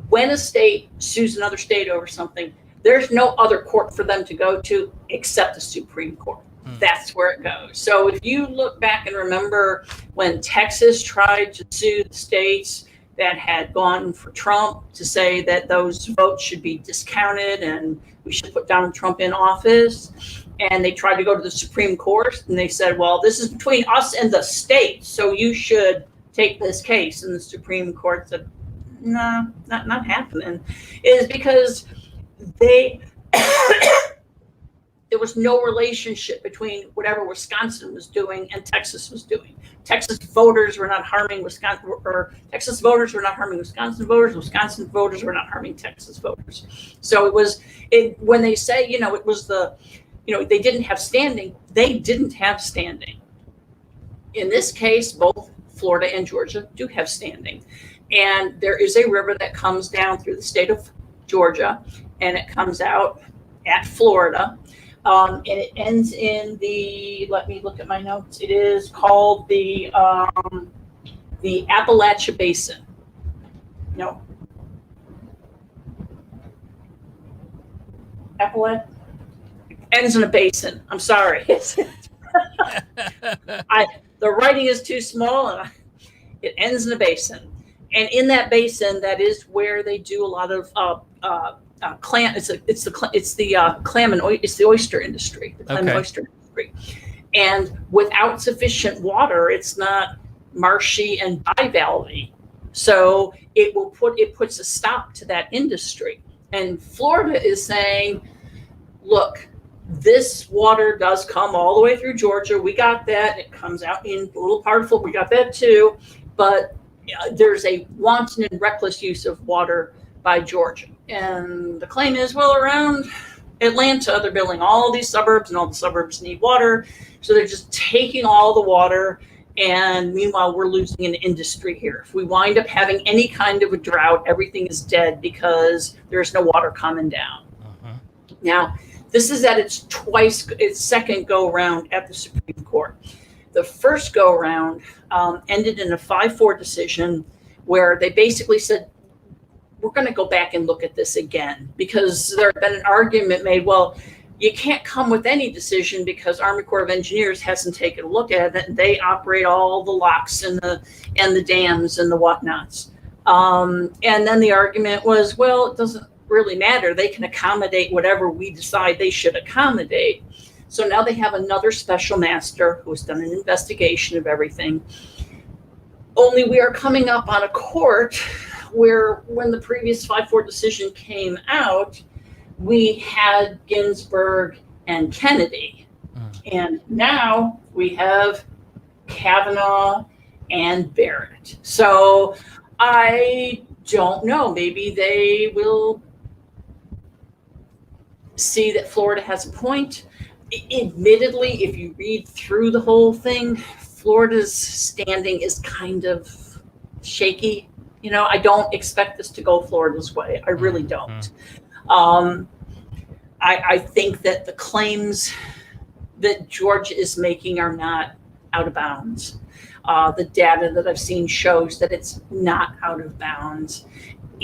When a state sues another state over something, there's no other court for them to go to except the Supreme Court. That's where it goes. So if you look back and remember when Texas tried to sue the states that had gone for Trump to say that those votes should be discounted and we should put Donald Trump in office, and they tried to go to the Supreme Court, and they said, well, this is between us and the state, so you should take this case. And the Supreme Court said, no, not happening. It is because there was no relationship between whatever Wisconsin was doing and Texas was doing. Texas voters were not harming Wisconsin, or Texas voters were not harming Wisconsin voters. Wisconsin voters were not harming Texas voters. So when they say, it was the they didn't have standing. They didn't have standing. In this case, both Florida and Georgia do have standing. And there is a river that comes down through the state of Georgia, and it comes out at Florida. And it ends in let me look at my notes. It is called the Appalachia Basin. No. Appalachia ends in a basin. I'm sorry. The writing is too small, and it ends in a basin. And in that basin, that is where they do a lot of clam. It's the oyster industry, the clam and oyster industry. And without sufficient water, it's not marshy and bivalve. So it puts a stop to that industry. And Florida is saying, look, this water does come all the way through Georgia. We got that. It comes out in a little part of Florida. We got that too. But there's a wanton and reckless use of water by Georgia. And the claim is, well, around Atlanta, they're building all these suburbs, and all the suburbs need water. So they're just taking all the water. And meanwhile, we're losing an industry here. If we wind up having any kind of a drought, everything is dead because there's no water coming down. Uh-huh. Now, this is at its second go around at the Supreme Court. The first go around ended in a 5-4 decision where they basically said, we're going to go back and look at this again, because there had been an argument made, well, you can't come with any decision because Army Corps of Engineers hasn't taken a look at it. They operate all the locks and the dams and the whatnots. And then the argument was, well, it doesn't really matter. They can accommodate whatever we decide they should accommodate. So now they have another special master who has done an investigation of everything. Only we are coming up on a court where, when the previous 5-4 decision came out, we had Ginsburg and Kennedy. And now we have Kavanaugh and Barrett. So I don't know. Maybe they will see that Florida has a point. Admittedly, if you read through the whole thing, Florida's standing is kind of shaky. I don't expect this to go Florida's way. I really don't. I think that the claims that Georgia is making are not out of bounds. The data that I've seen shows that it's not out of bounds.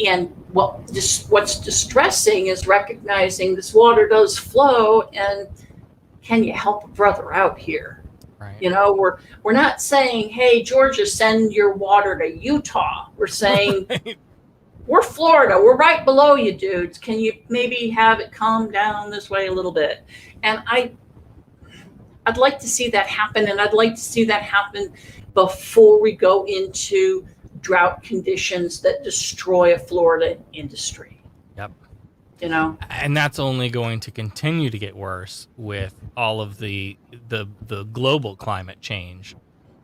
And what's distressing is recognizing this water does flow, and can you help a brother out here? Right. We're not saying, hey, Georgia, send your water to Utah. We're saying, we're Florida. We're right below you, dudes. Can you maybe have it calm down this way a little bit? And I'd like to see that happen, and I'd like to see that happen before we go into drought conditions that destroy a Florida industry. Yep. And that's only going to continue to get worse with all of the global climate change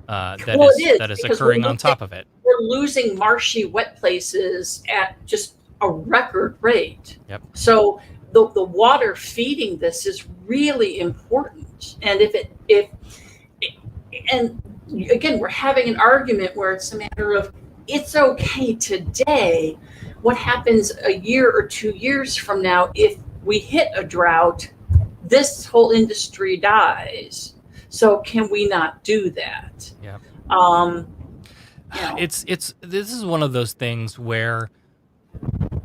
that is occurring on top of it. We're losing marshy, wet places at just a record rate. Yep. So the water feeding this is really important. And and again, we're having an argument where it's a matter of, it's okay today. What happens a year or 2 years from now, if we hit a drought, this whole industry dies. So can we not do that? Yeah. This is one of those things where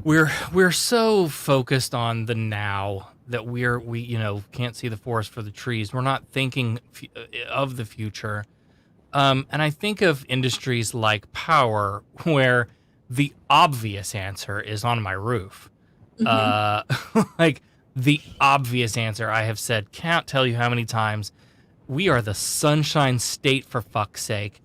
we're so focused on the now that we can't see the forest for the trees. We're not thinking of the future. And I think of industries like power, where the obvious answer is on my roof. Like the obvious answer. I have said, can't tell you how many times, we are the Sunshine State, for fuck's sake.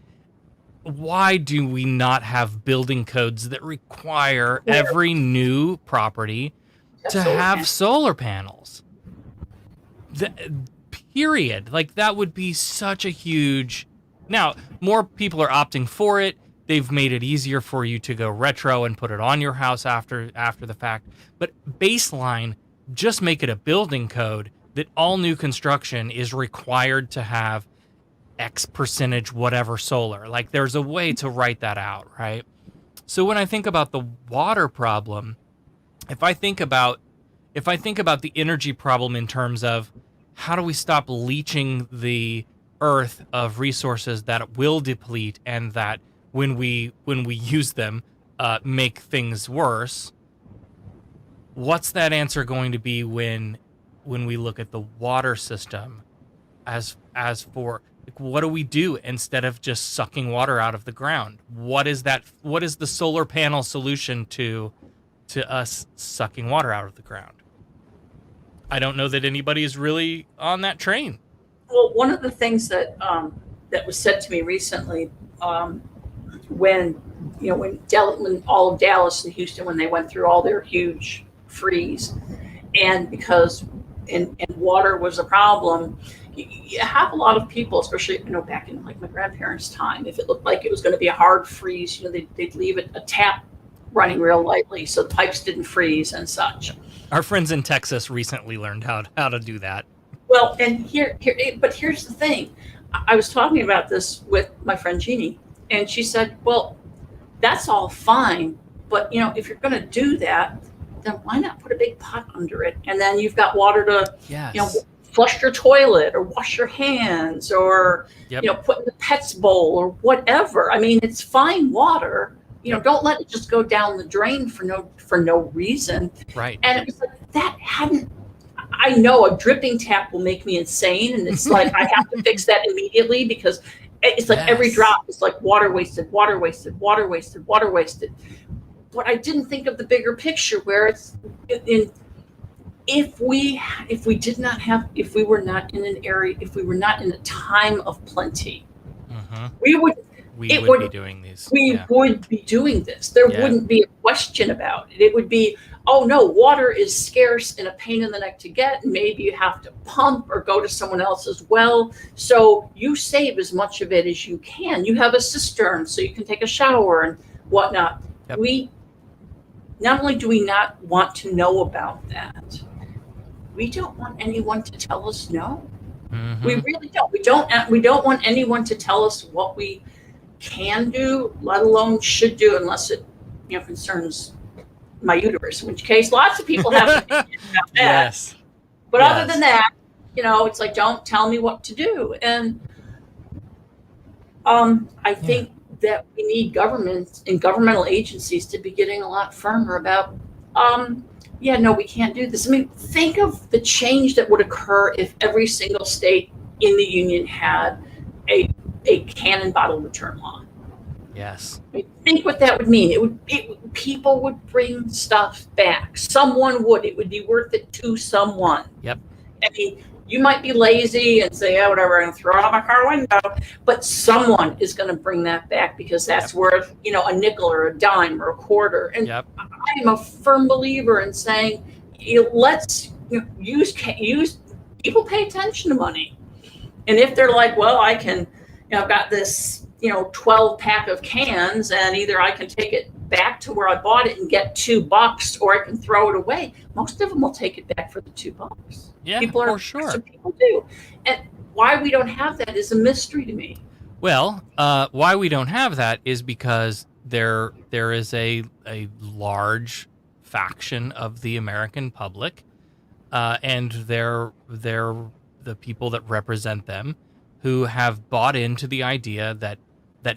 Why do we not have building codes that require every new property to have solar panels? Period. Like, that would be such a huge... Now, more people are opting for it. They've made it easier for you to go retro and put it on your house after the fact. But baseline, just make it a building code that all new construction is required to have X percentage whatever solar. Like there's a way to write that out, right? So when I think about the water problem, if I think about the energy problem in terms of how do we stop leaching the earth of resources that will deplete and that when we use them make things worse, what's that answer going to be when we look at the water system as for like, what do we do instead of just sucking water out of the ground? What is the solar panel solution to us sucking water out of the ground? I don't know that anybody is really on that train. Well, one of the things that that was said to me recently, when all of Dallas and Houston, when they went through all their huge freeze, and because and water was a problem, you have a lot of people, especially back in like my grandparents' time, if it looked like it was going to be a hard freeze, they'd leave a tap running real lightly so the pipes didn't freeze and such. Our friends in Texas recently learned how to do that. Well, and but here's the thing. I was talking about this with my friend Jeannie, and she said, well, that's all fine, but if you're going to do that, then why not put a big pot under it, and then you've got water to flush your toilet or wash your hands or put in the pet's bowl or whatever. I mean, it's fine water. Don't let it just go down the drain for no reason. Right. And it was like that hadn't. I know a dripping tap will make me insane, and it's like I have to fix that immediately because it's like every drop is like water wasted, water wasted, water wasted, water wasted. But I didn't think of the bigger picture where it's if we were not in an area, if we were not in a time of plenty, we would be doing these. We would be doing this. There wouldn't be a question about it. It would be, oh no, water is scarce and a pain in the neck to get. Maybe you have to pump or go to someone else's well. So you save as much of it as you can. You have a cistern so you can take a shower and whatnot. Yep. Not only do we not want to know about that, we don't want anyone to tell us no. Mm-hmm. We really don't. We don't want anyone to tell us what we can do, let alone should do, unless it concerns my uterus, in which case lots of people have an opinion about that. Yes. But other than that, it's like, don't tell me what to do. And I think that we need governments and governmental agencies to be getting a lot firmer about, we can't do this. I mean, think of the change that would occur if every single state in the union had a cannon bottle return law. Yes. I mean, think what that would mean. People would bring stuff back. Someone would. It would be worth it to someone. Yep. I mean, you might be lazy and say, whatever, I'm going to throw it out my car window. But someone is going to bring that back because that's worth, a nickel or a dime or a quarter. And I am a firm believer in saying, let's use people pay attention to money. And if they're like, well, I can, I've got this, 12 pack of cans, and either I can take it back to where I bought it and get $2, or I can throw it away. Most of them will take it back for the $2. Yeah, for sure. So people do. And why we don't have that is a mystery to me. Well, why we don't have that is because there is a large faction of the American public, and they're the people that represent them, who have bought into the idea that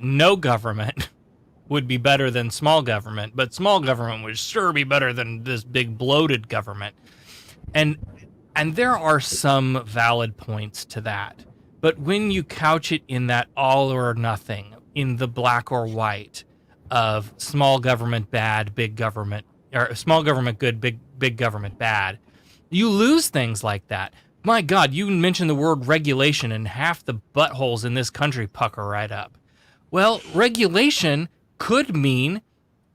no government would be better than small government, but small government would sure be better than this big bloated government. And there are some valid points to that. But when you couch it in that all or nothing, in the black or white of small government bad, big government, or small government good, big government bad, you lose things like that. My God, you mentioned the word regulation and half the buttholes in this country pucker right up. Well, regulation could mean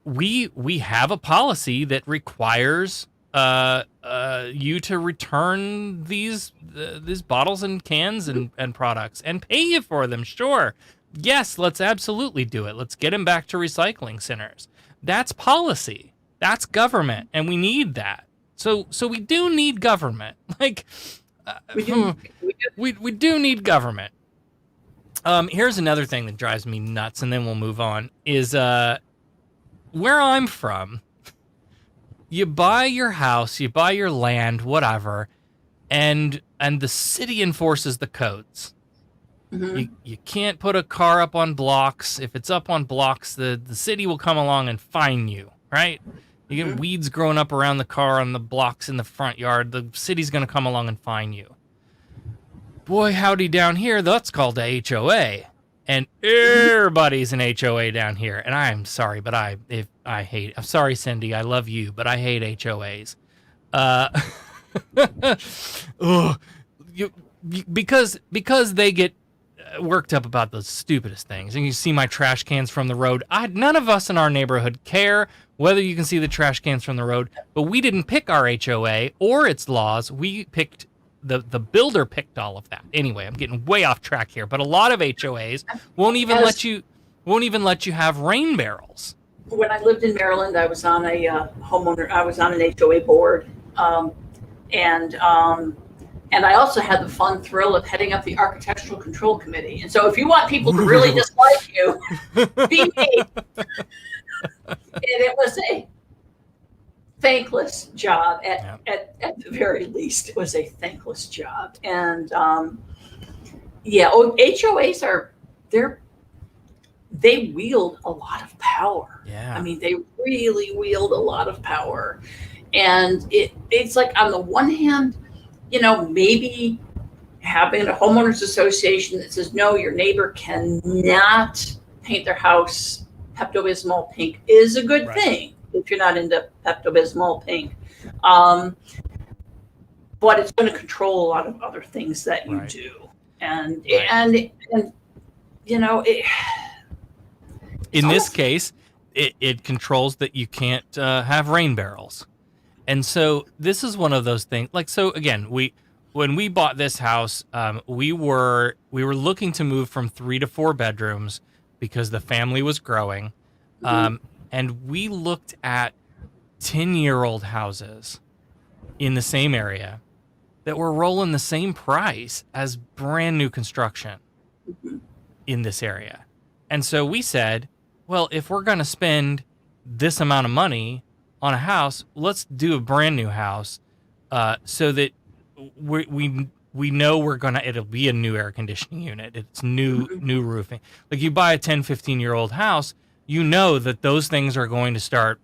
we have a policy that requires you to return these bottles and cans and products and pay you for them. Sure. Yes, let's absolutely do it. Let's get them back to recycling centers. That's policy. That's government, and we need that. So we do need government. Like, We do. We do. we do need government. Here's another thing that drives me nuts, and then we'll move on, is where I'm from, you buy your house, you buy your land, whatever, and the city enforces the codes. Mm-hmm. You can't put a car up on blocks. If it's up on blocks, the city will come along and fine you, right? You get weeds growing up around the car on the blocks in the front yard, the city's going to come along and fine you. Boy, howdy, down here, that's called a HOA. And everybody's an HOA down here. And I'm sorry, but I'm sorry, Cindy, I love you, but I hate HOAs. Because they get worked up about the stupidest things. And you see my trash cans from the road. None of us in our neighborhood care whether you can see the trash cans from the road, but we didn't pick our HOA or its laws. We picked the builder picked all of that. Anyway, I'm getting way off track here, but a lot of HOAs won't even let you have rain barrels. When I lived in Maryland, I was on a I was on an HOA board, and I also had the fun thrill of heading up the Architectural Control Committee. And so, if you want people to really dislike you, be me. And it was a thankless job at the very least. It was a thankless job. And HOAs they wield a lot of power. Yeah. I mean, they really wield a lot of power. And it's like, on the one hand, maybe having a homeowners association that says, no, your neighbor cannot paint their house Pepto-Bismol pink is a good thing if you're not into Pepto-Bismol pink. But it's going to control a lot of other things that you do. And in this case, it controls that you can't have rain barrels. And so this is one of those things. Like, so again, when we bought this house, we were looking to move from 3 to 4 bedrooms because the family was growing. And we looked at 10-year-old houses in the same area that were rolling the same price as brand new construction in this area. And so we said, well, if we're going to spend this amount of money on a house, let's do a brand new house, so that we know it'll be a new air conditioning unit. It's new roofing. Like, you buy a 10, 15-year-old house, you know that those things are going to start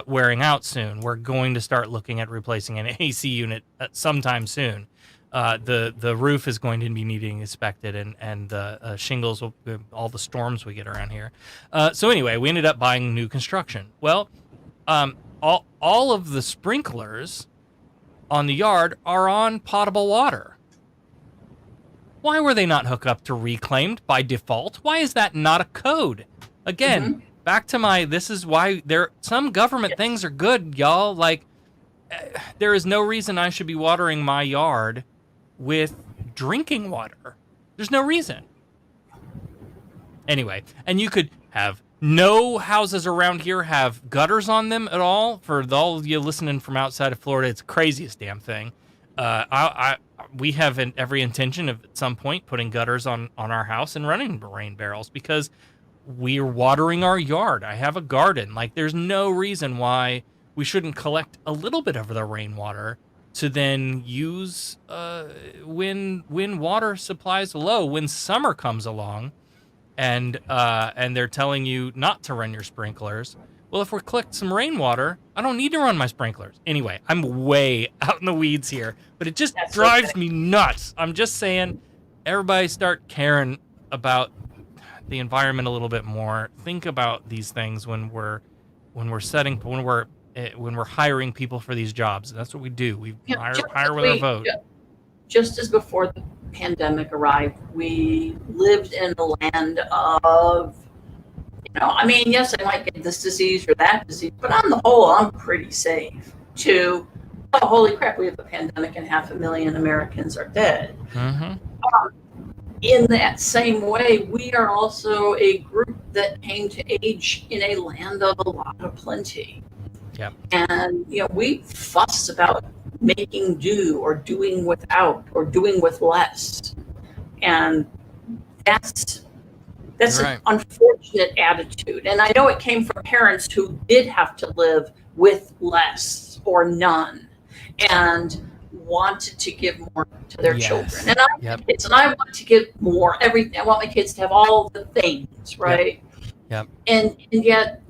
wearing out soon. We're going to start looking at replacing an AC unit sometime soon. The roof is going to be needing inspected, and the shingles, all the storms we get around here. So anyway, we ended up buying new construction. Well, all of the sprinklers on the yard are on potable water. Why were they not hooked up to reclaimed by default? Why is that not a code? Again, back to this is why some government things are good, y'all. Like, there is no reason I should be watering my yard with drinking water. There's no reason. Anyway, and you could have no houses around here have gutters on them at all. For all of you listening from outside of Florida, it's the craziest damn thing. We have every intention of at some point putting gutters on our house and running rain barrels because we're watering our yard. I have a garden. Like, there's no reason why we shouldn't collect a little bit of the rainwater to then use when water supply is low, when summer comes along, and they're telling you not to run your sprinklers. Well, if we collect some rainwater, I don't need to run my sprinklers. Anyway, I'm way out in the weeds here, but it just drives me nuts. I'm just saying, everybody start caring about the environment a little bit more. Think about these things when we're hiring people for these jobs. That's what we do. We hire with our vote. Just as before the pandemic arrived, we lived in the land of, yes, I might get this disease or that disease, but on the whole, I'm pretty safe. Holy crap, we have a pandemic and 500,000 Americans are dead. In that same way, we are also a group that came to age in a land of a lot of plenty. Yep. And, we fuss about making do or doing without or doing with less. And that's You're an right. unfortunate attitude. And I know it came from parents who did have to live with less or none and wanted to give more to their children. Yes. And I Yep. have kids, and I want to give more, everything. I want my kids to have all the things, right? Yep. And yet,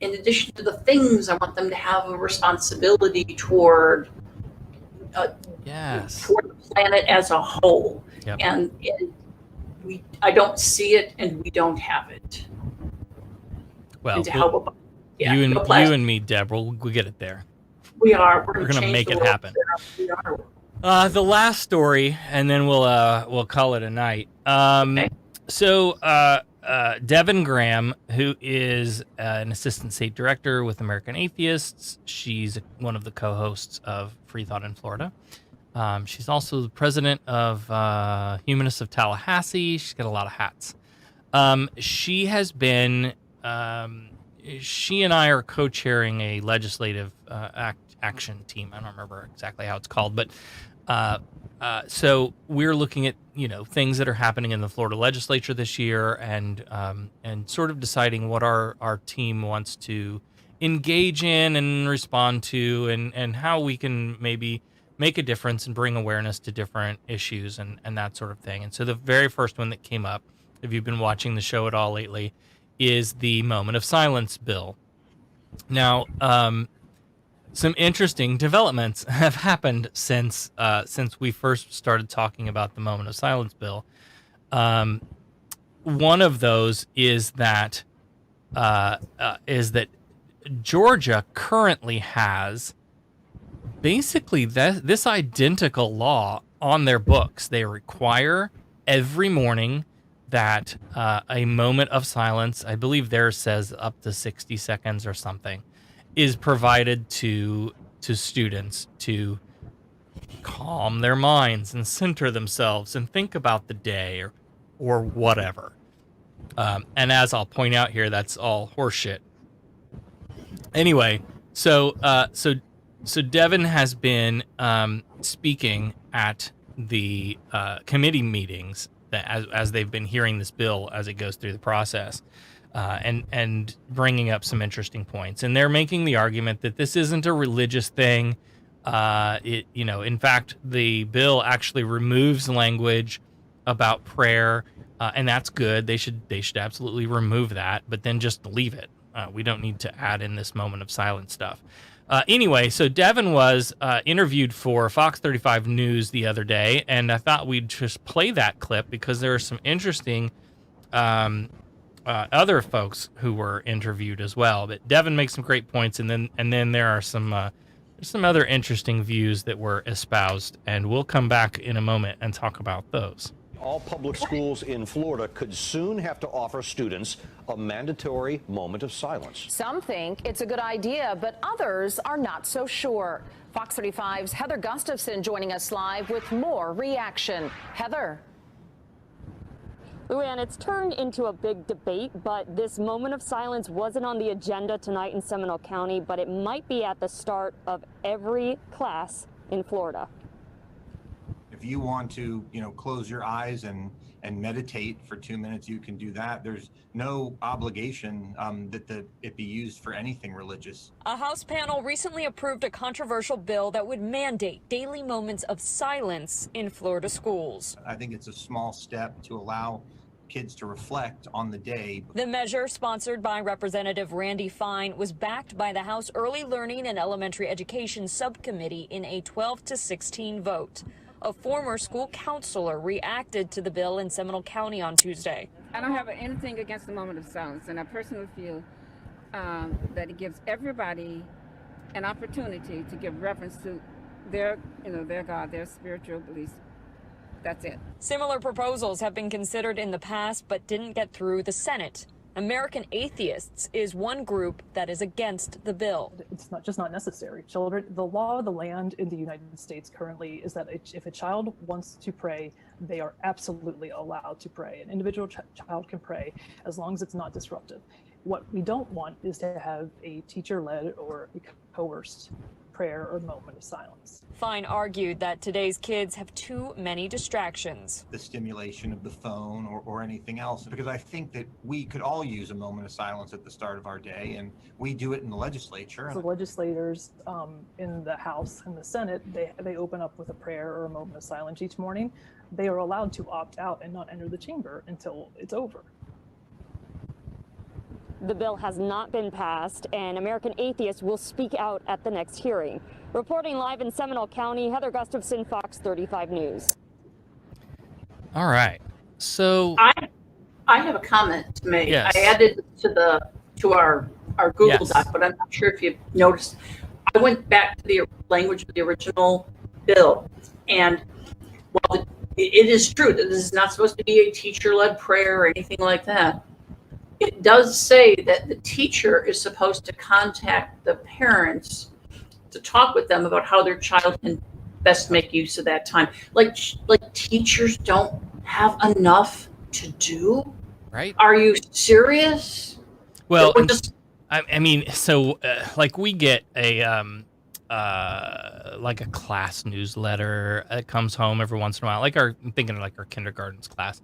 in addition to the things, I want them to have a responsibility toward Yes. toward the planet as a whole. Yep. And I don't see it, and we don't have it. Well, And to help about, you no plastic. and me, Deb, we'll get it there. We are. We're gonna change make the it world. happen. We are. The last story, and then we'll call it a night. Okay. So Devin Graham, who is an assistant state director with American Atheists, she's one of the co-hosts of Freethought in Florida. She's also the president of Humanists of Tallahassee. She's got a lot of hats. She has been. She and I are co-chairing a legislative action team. I don't remember exactly how it's called, but so we're looking at things that are happening in the Florida legislature this year, and sort of deciding what our team wants to engage in and respond to, and how we can maybe make a difference and bring awareness to different issues and that sort of thing. And so the very first one that came up, if you've been watching the show at all lately, is the Moment of Silence bill. Now, some interesting developments have happened since we first started talking about the Moment of Silence bill. One of those is that Georgia currently has basically this identical law on their books. They require every morning that a moment of silence, I believe theirs says up to 60 seconds or something, is provided to students to calm their minds and center themselves and think about the day or whatever. And as I'll point out here, that's all horseshit. Anyway, so Devin has been speaking at the committee meetings as they've been hearing this bill as it goes through the process, and bringing up some interesting points. And they're making the argument that this isn't a religious thing. In fact, the bill actually removes language about prayer, and that's good. They should absolutely remove that, but then just leave it. We don't need to add in this moment of silence stuff. Anyway, so Devin was interviewed for Fox 35 News the other day, and I thought we'd just play that clip because there are some interesting other folks who were interviewed as well. But Devin makes some great points, and then there are some other interesting views that were espoused, and we'll come back in a moment and talk about those. All public schools in Florida could soon have to offer students a mandatory moment of silence. Some think it's a good idea, but others are not so sure. Fox 35's Heather Gustafson joining us live with more reaction. Heather. Luann, it's turned into a big debate, but this moment of silence wasn't on the agenda tonight in Seminole County, but it might be at the start of every class in Florida. If you want to, close your eyes and meditate for 2 minutes, you can do that. There's no obligation that it be used for anything religious. A House panel recently approved a controversial bill that would mandate daily moments of silence in Florida schools. I think it's a small step to allow kids to reflect on the day. The measure, sponsored by Representative Randy Fine, was backed by the House Early Learning and Elementary Education Subcommittee in a 12-16 vote. A former school counselor reacted to the bill in Seminole County on Tuesday. I don't have anything against the moment of silence, and I personally feel that it gives everybody an opportunity to give reference to their God, their spiritual beliefs. That's it. Similar proposals have been considered in the past but didn't get through the Senate. American Atheists is one group that is against the bill. It's not necessary. The law of the land in the United States currently is that if a child wants to pray, they are absolutely allowed to pray. An individual child can pray as long as it's not disruptive. What we don't want is to have a teacher-led or a coerced prayer or moment of silence. Fine argued that today's kids have too many distractions. The stimulation of the phone or anything else, because I think that we could all use a moment of silence at the start of our day, and we do it in the legislature. The legislators in the House and the Senate, they open up with a prayer or a moment of silence each morning. They are allowed to opt out and not enter the chamber until it's over. The bill has not been passed, and American Atheist will speak out at the next hearing. Reporting live in Seminole County, Heather Gustafson, Fox 35 News. All right. So I have a comment to make. Yes. I added to our Google Yes. Doc, but I'm not sure if you've noticed. I went back to the language of the original bill, and while it is true that this is not supposed to be a teacher-led prayer or anything like that, it does say that the teacher is supposed to contact the parents to talk with them about how their child can best make use of that time. Like teachers don't have enough to do. right. Are you serious? Well, We're just I mean, so like we get a like a class newsletter that comes home every once in a while. Like I'm thinking like our kindergarten's class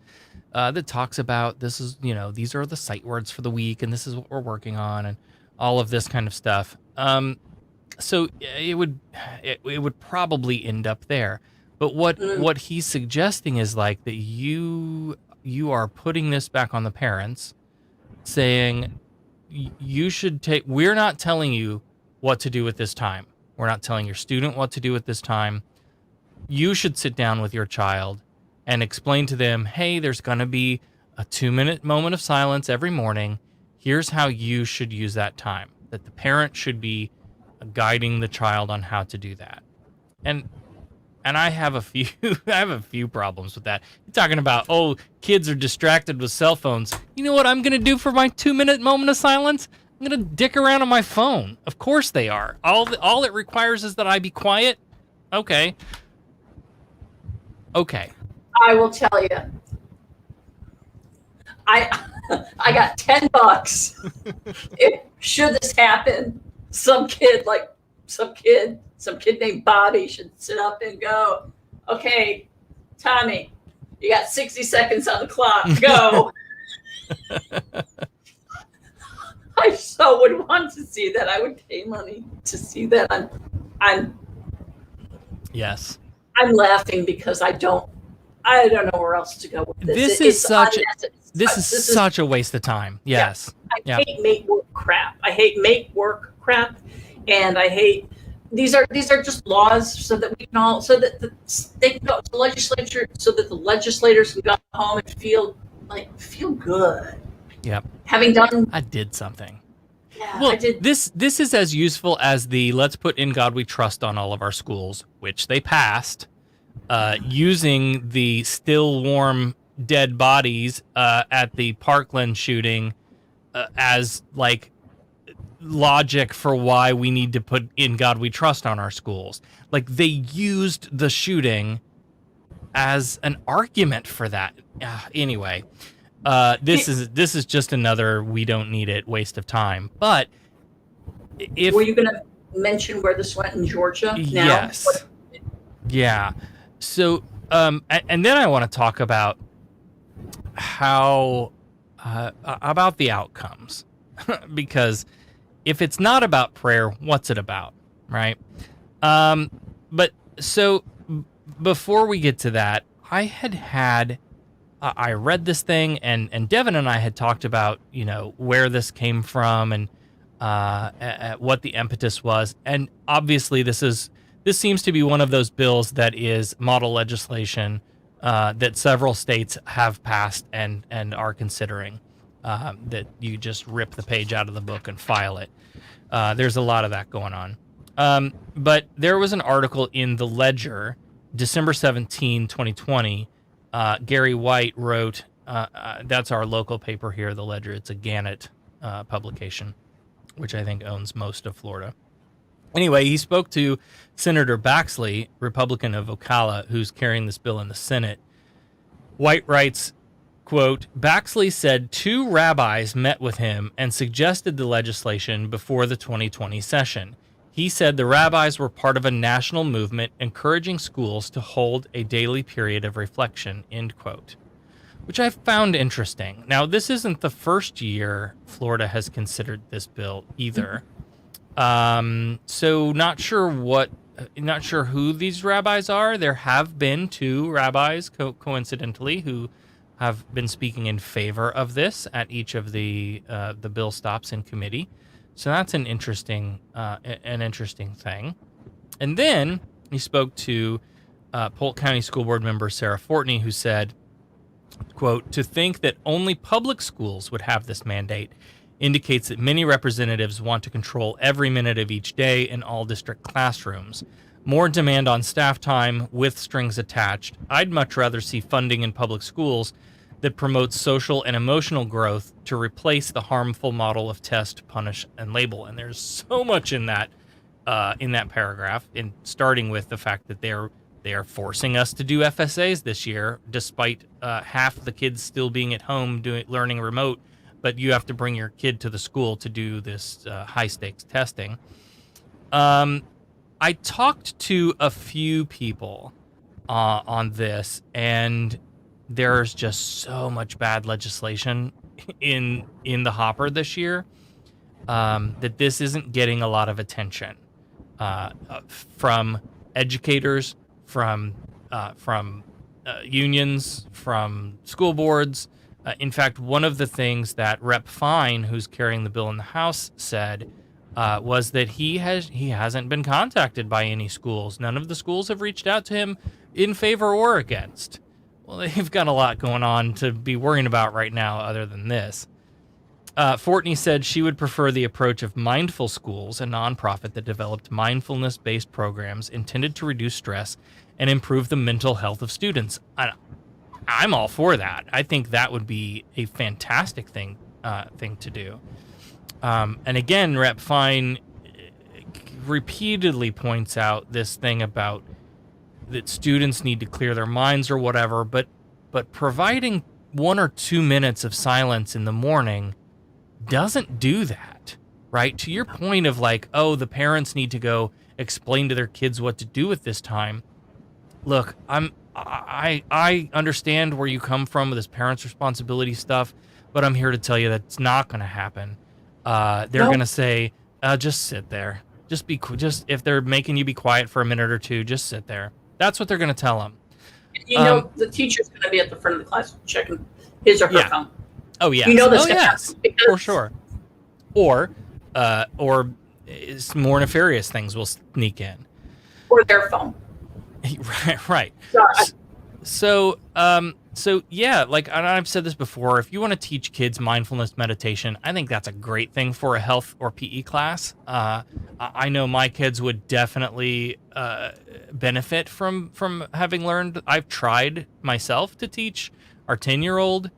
that talks about this is, these are the sight words for the week, and this is what we're working on, and all of this kind of stuff. So it would probably end up there. But what he's suggesting is like that you are putting this back on the parents, saying you should take. We're not telling you what to do with this time. We're not telling your student what to do with this time. You should sit down with your child and explain to them, hey, there's going to be a 2-minute moment of silence every morning. Here's how you should use that time. That the parent should be guiding the child on how to do that. And I have a few problems with that. You're talking about, kids are distracted with cell phones. You know what I'm going to do for my 2-minute moment of silence? I'm going to dick around on my phone. Of course they are. All it requires is that I be quiet. Okay. I will tell you. I got $10. Should this happen, some kid named Bobby should sit up and go, okay, Tommy, you got 60 seconds on the clock. Go. I so would want to see that. I would pay money to see that. Yes. I'm laughing because I don't know where else to go with this. This is such a waste of time. Yes. I hate make work crap. And I hate these are just laws so that we can all they can go to the legislature so that the legislators can go home and feel good. Yep. Having done I did something. Yeah, Well, I did. this is as useful as the let's put In God We Trust on all of our schools, which they passed, using the still warm dead bodies at the Parkland shooting as like logic for why we need to put In God We Trust on our schools. Like they used the shooting as an argument for that. Anyway. This is just another we don't need it waste of time. But if Were you going to mention where this went in Georgia? Now? Yes. Yeah. So and then I want to talk about how about the outcomes because if it's not about prayer, what's it about, right? But so before we get to that, I read this thing, and Devin and I had talked about, where this came from and what the impetus was. And obviously, this seems to be one of those bills that is model legislation that several states have passed and are considering, that you just rip the page out of the book and file it. There's a lot of that going on. But there was an article in The Ledger, December 17, 2020, Gary White wrote, that's our local paper here, The Ledger. It's a Gannett publication, which I think owns most of Florida. Anyway, he spoke to Senator Baxley, Republican of Ocala, who's carrying this bill in the Senate. White writes, Quote, Baxley said 2 rabbis met with him and suggested the legislation before the 2020 session. He said the rabbis were part of a national movement encouraging schools to hold a daily period of reflection, end quote. Which I found interesting. Now, this isn't the first year Florida has considered this bill either. So not sure who these rabbis are. There have been 2 rabbis, coincidentally, who have been speaking in favor of this at each of the bill stops in committee. So that's an interesting thing. And then he spoke to Polk County School Board member Sarah Fortney, who said, quote, to think that only public schools would have this mandate indicates that many representatives want to control every minute of each day in all district classrooms. More demand on staff time with strings attached. I'd much rather see funding in public schools that promotes social and emotional growth to replace the harmful model of test, punish, and label. And there's so much in that paragraph, in starting with the fact that they are forcing us to do FSAs this year, despite half the kids still being at home learning remote, but you have to bring your kid to the school to do this high-stakes testing. I talked to a few people on this, and there's just so much bad legislation in the hopper this year that this isn't getting a lot of attention from educators, from unions, from school boards. In fact, one of the things that Rep. Fine, who's carrying the bill in the House, said was that he hasn't been contacted by any schools. None of the schools have reached out to him in favor or against. Well, they've got a lot going on to be worrying about right now other than this. Fortney said she would prefer the approach of Mindful Schools, a nonprofit that developed mindfulness-based programs intended to reduce stress and improve the mental health of students. I'm all for that. I think that would be a fantastic thing to do. And again, Rep. Fine repeatedly points out this thing about that students need to clear their minds or whatever, but providing 1 or 2 minutes of silence in the morning doesn't do that, right? To your point of like, oh, the parents need to go explain to their kids what to do with this time. Look, I understand where you come from with this parents' responsibility stuff, but I'm here to tell you that's not going to happen. They're going to say, just sit there. Just if they're making you be quiet for a minute or 2, just sit there. That's what they're going to tell them. You know, the teacher's going to be at the front of the class checking his or her phone. Oh, yeah. You know this going to happen. For sure. Or more nefarious things will sneak in. Or their phone. Right. So yeah, like I've said this before, if you want to teach kids mindfulness meditation, I think that's a great thing for a health or PE class. I know my kids would definitely benefit from having learned. I've tried myself to teach our 10-year-old,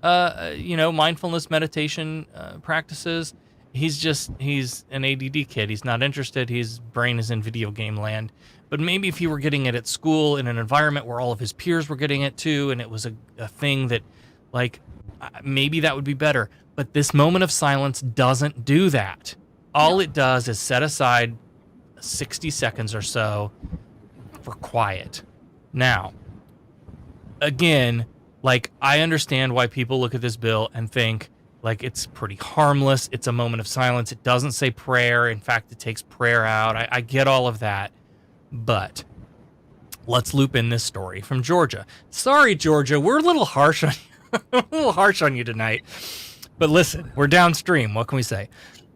mindfulness meditation practices. He's an ADD kid. He's not interested. His brain is in video game land. But maybe if he were getting it at school in an environment where all of his peers were getting it too, and it was a thing that, like, maybe that would be better. But this moment of silence doesn't do that. All it does is set aside 60 seconds or so for quiet. Now, again, like, I understand why people look at this bill and think, like, it's pretty harmless. It's a moment of silence. It doesn't say prayer. In fact, it takes prayer out. I get all of that. But let's loop in this story from Georgia. Sorry, Georgia, we're a little harsh on you tonight. But listen, we're downstream. What can we say?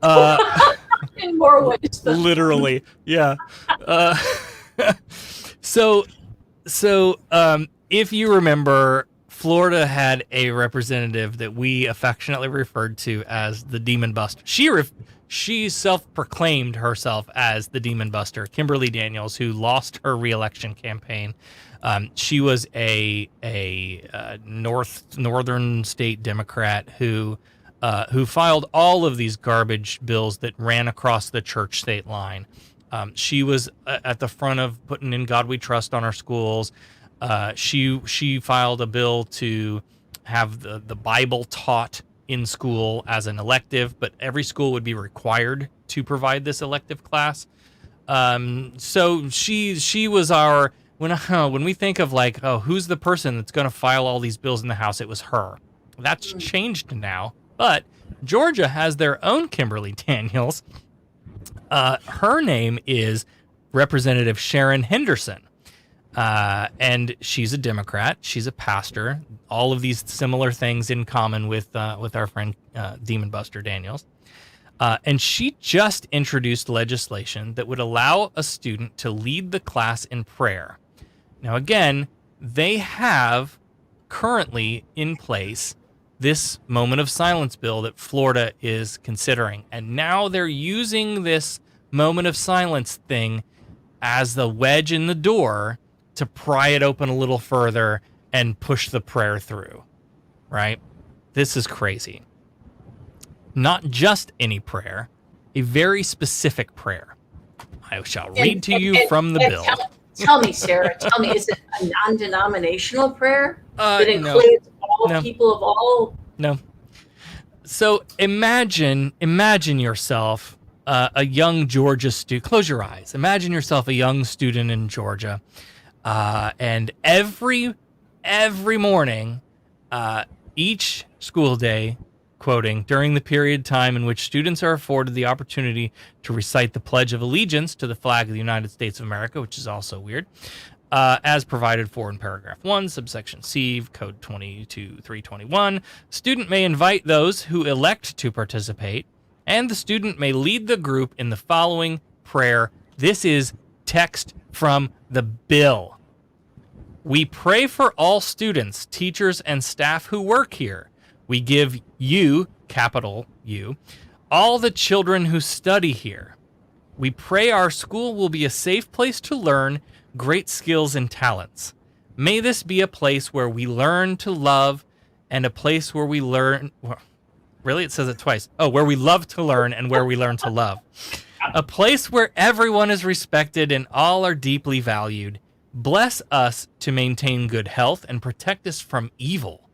In more ways. Literally, yeah. So, if you remember, Florida had a representative that we affectionately referred to as the Demon Buster. She self-proclaimed herself as the Demon Buster, Kimberly Daniels, who lost her re-election campaign. She was a northern state Democrat who filed all of these garbage bills that ran across the church-state line. She was at the front of putting in God We Trust on our schools. She filed a bill to have the Bible taught in school as an elective, but every school would be required to provide this elective class. So she was our, when we think of like, oh, who's the person that's going to file all these bills in the House, it was her. That's changed now, but Georgia has their own Kimberly Daniels. Her name is Representative Sharon Henderson. And she's a Democrat. She's a pastor. All of these similar things in common with our friend Demon Buster Daniels. And she just introduced legislation that would allow a student to lead the class in prayer. Now, again, they have currently in place this moment of silence bill that Florida is considering. And now they're using this moment of silence thing as the wedge in the door to pry it open a little further and push the prayer through, right? This is crazy. Not just any prayer, a very specific prayer. I shall read to you from the bill. Tell me, Sarah, is it a non-denominational prayer that includes all people of all? No. So imagine yourself a young Georgia student. Close your eyes. Imagine yourself a young student in Georgia. And every morning, each school day, quoting, during the period of time in which students are afforded the opportunity to recite the Pledge of Allegiance to the flag of the United States of America, which is also weird, as provided for in paragraph 1, subsection C, code 22321, student may invite those who elect to participate, and the student may lead the group in the following prayer. This is text from the bill. We pray for all students, teachers, and staff who work here. We give you, capital U, all the children who study here. We pray our school will be a safe place to learn great skills and talents. May this be a place where we learn to love and a place where we learn... Really? It says it twice. Oh, where we love to learn and where we learn to love. A place where everyone is respected and all are deeply valued. Bless us to maintain good health and protect us from evil,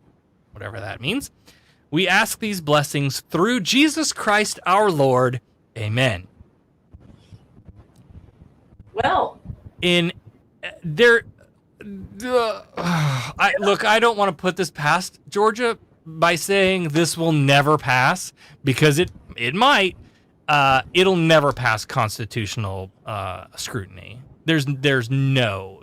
whatever that means. We ask these blessings through Jesus Christ our Lord. Amen. Well, I don't want to put this past Georgia by saying this will never pass, because it might. It'll never pass constitutional scrutiny. There's no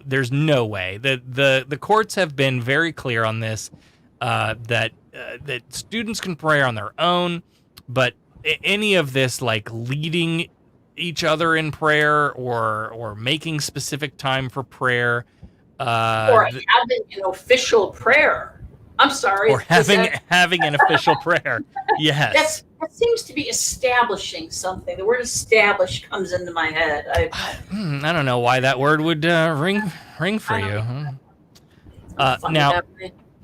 way. The courts have been very clear on this, that students can pray on their own, but any of this like leading each other in prayer or making specific time for prayer, or having an official prayer. I'm sorry. Or having an official prayer. Yes. That seems to be establishing something. The word "establish" comes into my head. I don't know why that word would ring for you.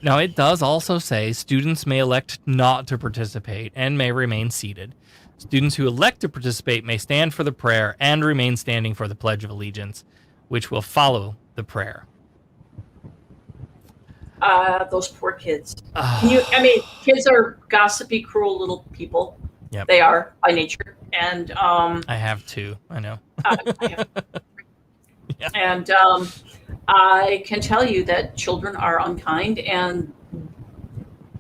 Now, it does also say students may elect not to participate and may remain seated. Students who elect to participate may stand for the prayer and remain standing for the Pledge of Allegiance, which will follow the prayer. Those poor kids. Kids are gossipy, cruel little people. Yep. They are by nature. And I have two. I know. Yeah. And I can tell you that children are unkind. And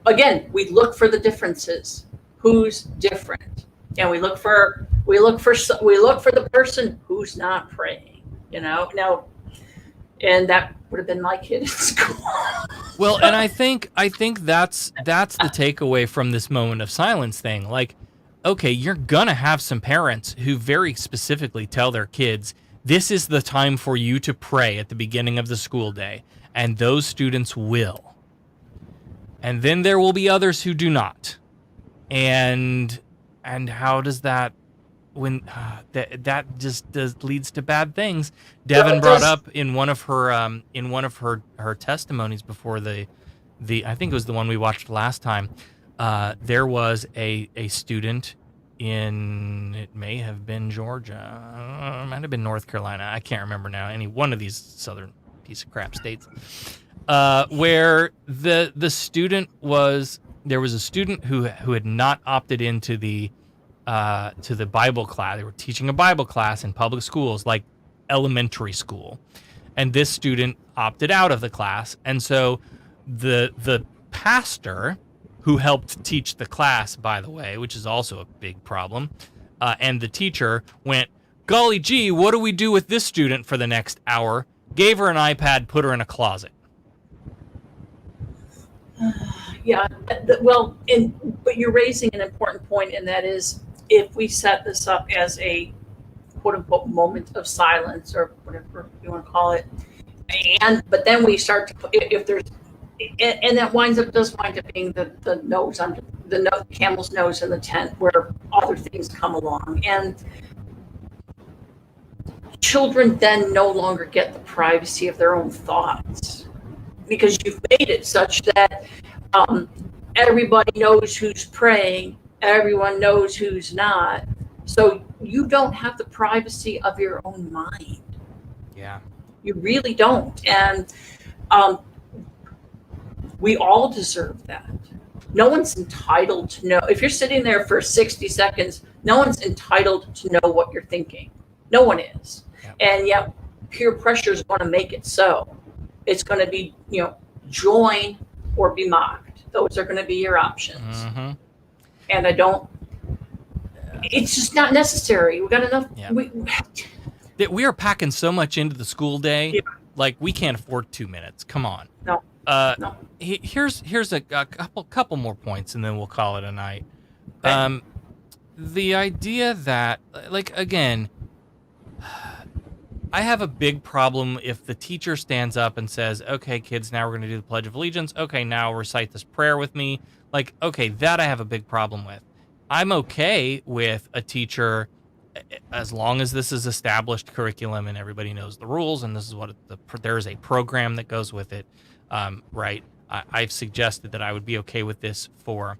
again, we look for the differences. Who's different? And we look for the person who's not praying. Now, and that would have been my kid in school. Well, and I think that's the takeaway from this moment of silence thing. Like, okay, you're gonna have some parents who very specifically tell their kids, this is the time for you to pray at the beginning of the school day, and those students will. And then there will be others who do not. And how does that, when that just leads to bad things. Devin brought up in one of her testimonies before the I think it was the one we watched last time. There was a student in, it may have been Georgia, it might have been North Carolina, I can't remember now, any one of these southern piece of crap states. where the student there was a student who had not opted into the to the Bible class. They were teaching a Bible class in public schools, like elementary school, and this student opted out of the class. And so the pastor, who helped teach the class, by the way, which is also a big problem, and the teacher went, golly gee, what do we do with this student for the next hour? Gave her an iPad, put her in a closet. Yeah, but you're raising an important point, and that is, if we set this up as a quote unquote moment of silence, or whatever you want to call it, but then we start to put, if there's, and that does wind up being the nose under the camel's nose in the tent, where other things come along, and children then no longer get the privacy of their own thoughts, because you've made it such that everybody knows who's praying, everyone knows who's not, so you don't have the privacy of your own mind. Yeah, you really don't. And we all deserve that. No one's entitled to know. If you're sitting there for 60 seconds, no one's entitled to know what you're thinking. No one is. Yeah. And yet peer pressure is going to make it so. It's going to be, join or be mocked. Those are going to be your options. Mm-hmm. And it's just not necessary. We got enough. Yeah. We are packing so much into the school day. Yeah. Like, we can't afford 2 minutes. Come on. No. No. Here's a couple more points, and then we'll call it a night. Okay. The idea that, like, again, I have a big problem if the teacher stands up and says, okay, kids, now we're going to do the Pledge of Allegiance. Okay, now recite this prayer with me. Like, okay, that I have a big problem with. I'm okay with a teacher, as long as this is established curriculum and everybody knows the rules, and this is what there is a program that goes with it, right? I've suggested that I would be okay with this for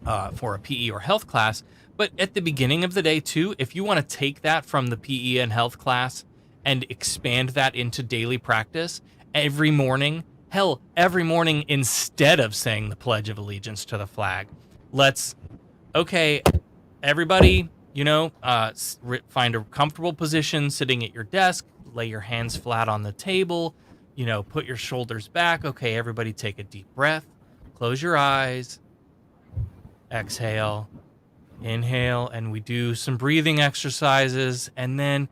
a PE or health class, but at the beginning of the day too, if you want to take that from the PE and health class and expand that into daily practice every morning, instead of saying the Pledge of Allegiance to the flag, okay, everybody, find a comfortable position sitting at your desk, lay your hands flat on the table, put your shoulders back. Okay, everybody take a deep breath, close your eyes, exhale, inhale, and we do some breathing exercises. And then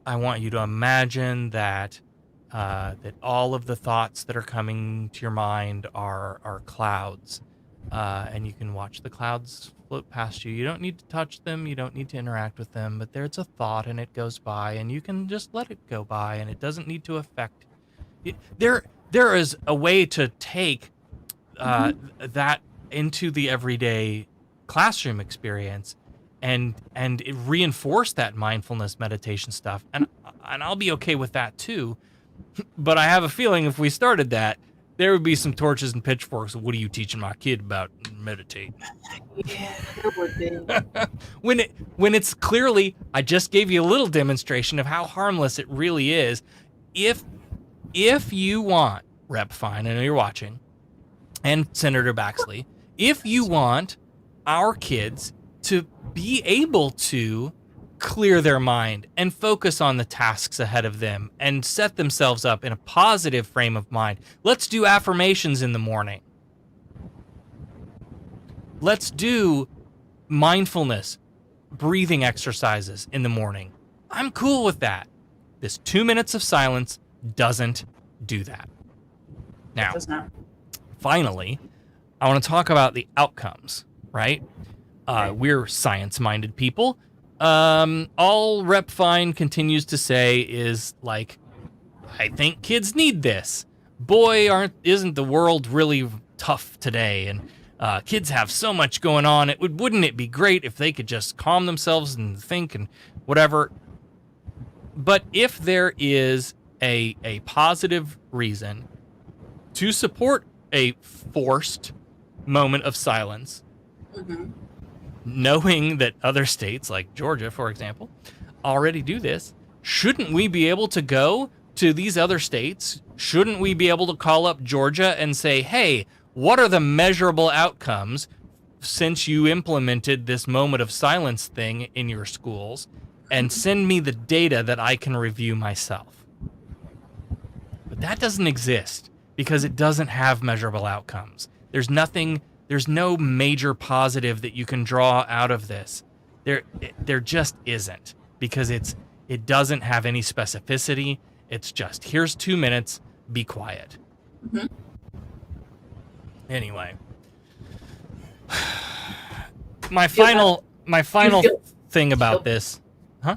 I want you to imagine that all of the thoughts that are coming to your mind are clouds, and you can watch the clouds float past you. You don't need to touch them. You don't need to interact with them, but there's a thought and it goes by, and you can just let it go by, and it doesn't need to affect. There is a way to take that into the everyday classroom experience and reinforce that mindfulness meditation stuff, and I'll be okay with that too. But I have a feeling if we started that, there would be some torches and pitchforks. What are you teaching my kid about meditate? Yeah, there would be. when it's clearly, I just gave you a little demonstration of how harmless it really is. If you want, Rep. Fine, I know you're watching, and Senator Baxley, if you want our kids to be able to clear their mind and focus on the tasks ahead of them and set themselves up in a positive frame of mind, let's do affirmations in the morning. Let's do mindfulness, breathing exercises in the morning. I'm cool with that. This 2 minutes of silence doesn't do that. Now, finally, I want to talk about the outcomes, right? We're science-minded people. All Rep. Fine continues to say is, like, I think kids need this. Boy, isn't the world really tough today? And kids have so much going on. Wouldn't it be great if they could just calm themselves and think and whatever? But if there is a positive reason to support a forced moment of silence, knowing that other states like Georgia, for example, already do this, shouldn't we be able to go to these other states, shouldn't we be able to call up Georgia and say, hey, what are the measurable outcomes since you implemented this moment of silence thing in your schools, and send me the data that I can review myself? But that doesn't exist because it doesn't have measurable outcomes. There's no major positive that you can draw out of this. There just isn't, because it doesn't have any specificity. It's just, here's 2 minutes, be quiet. Mm-hmm. Anyway, my final thing about this, huh?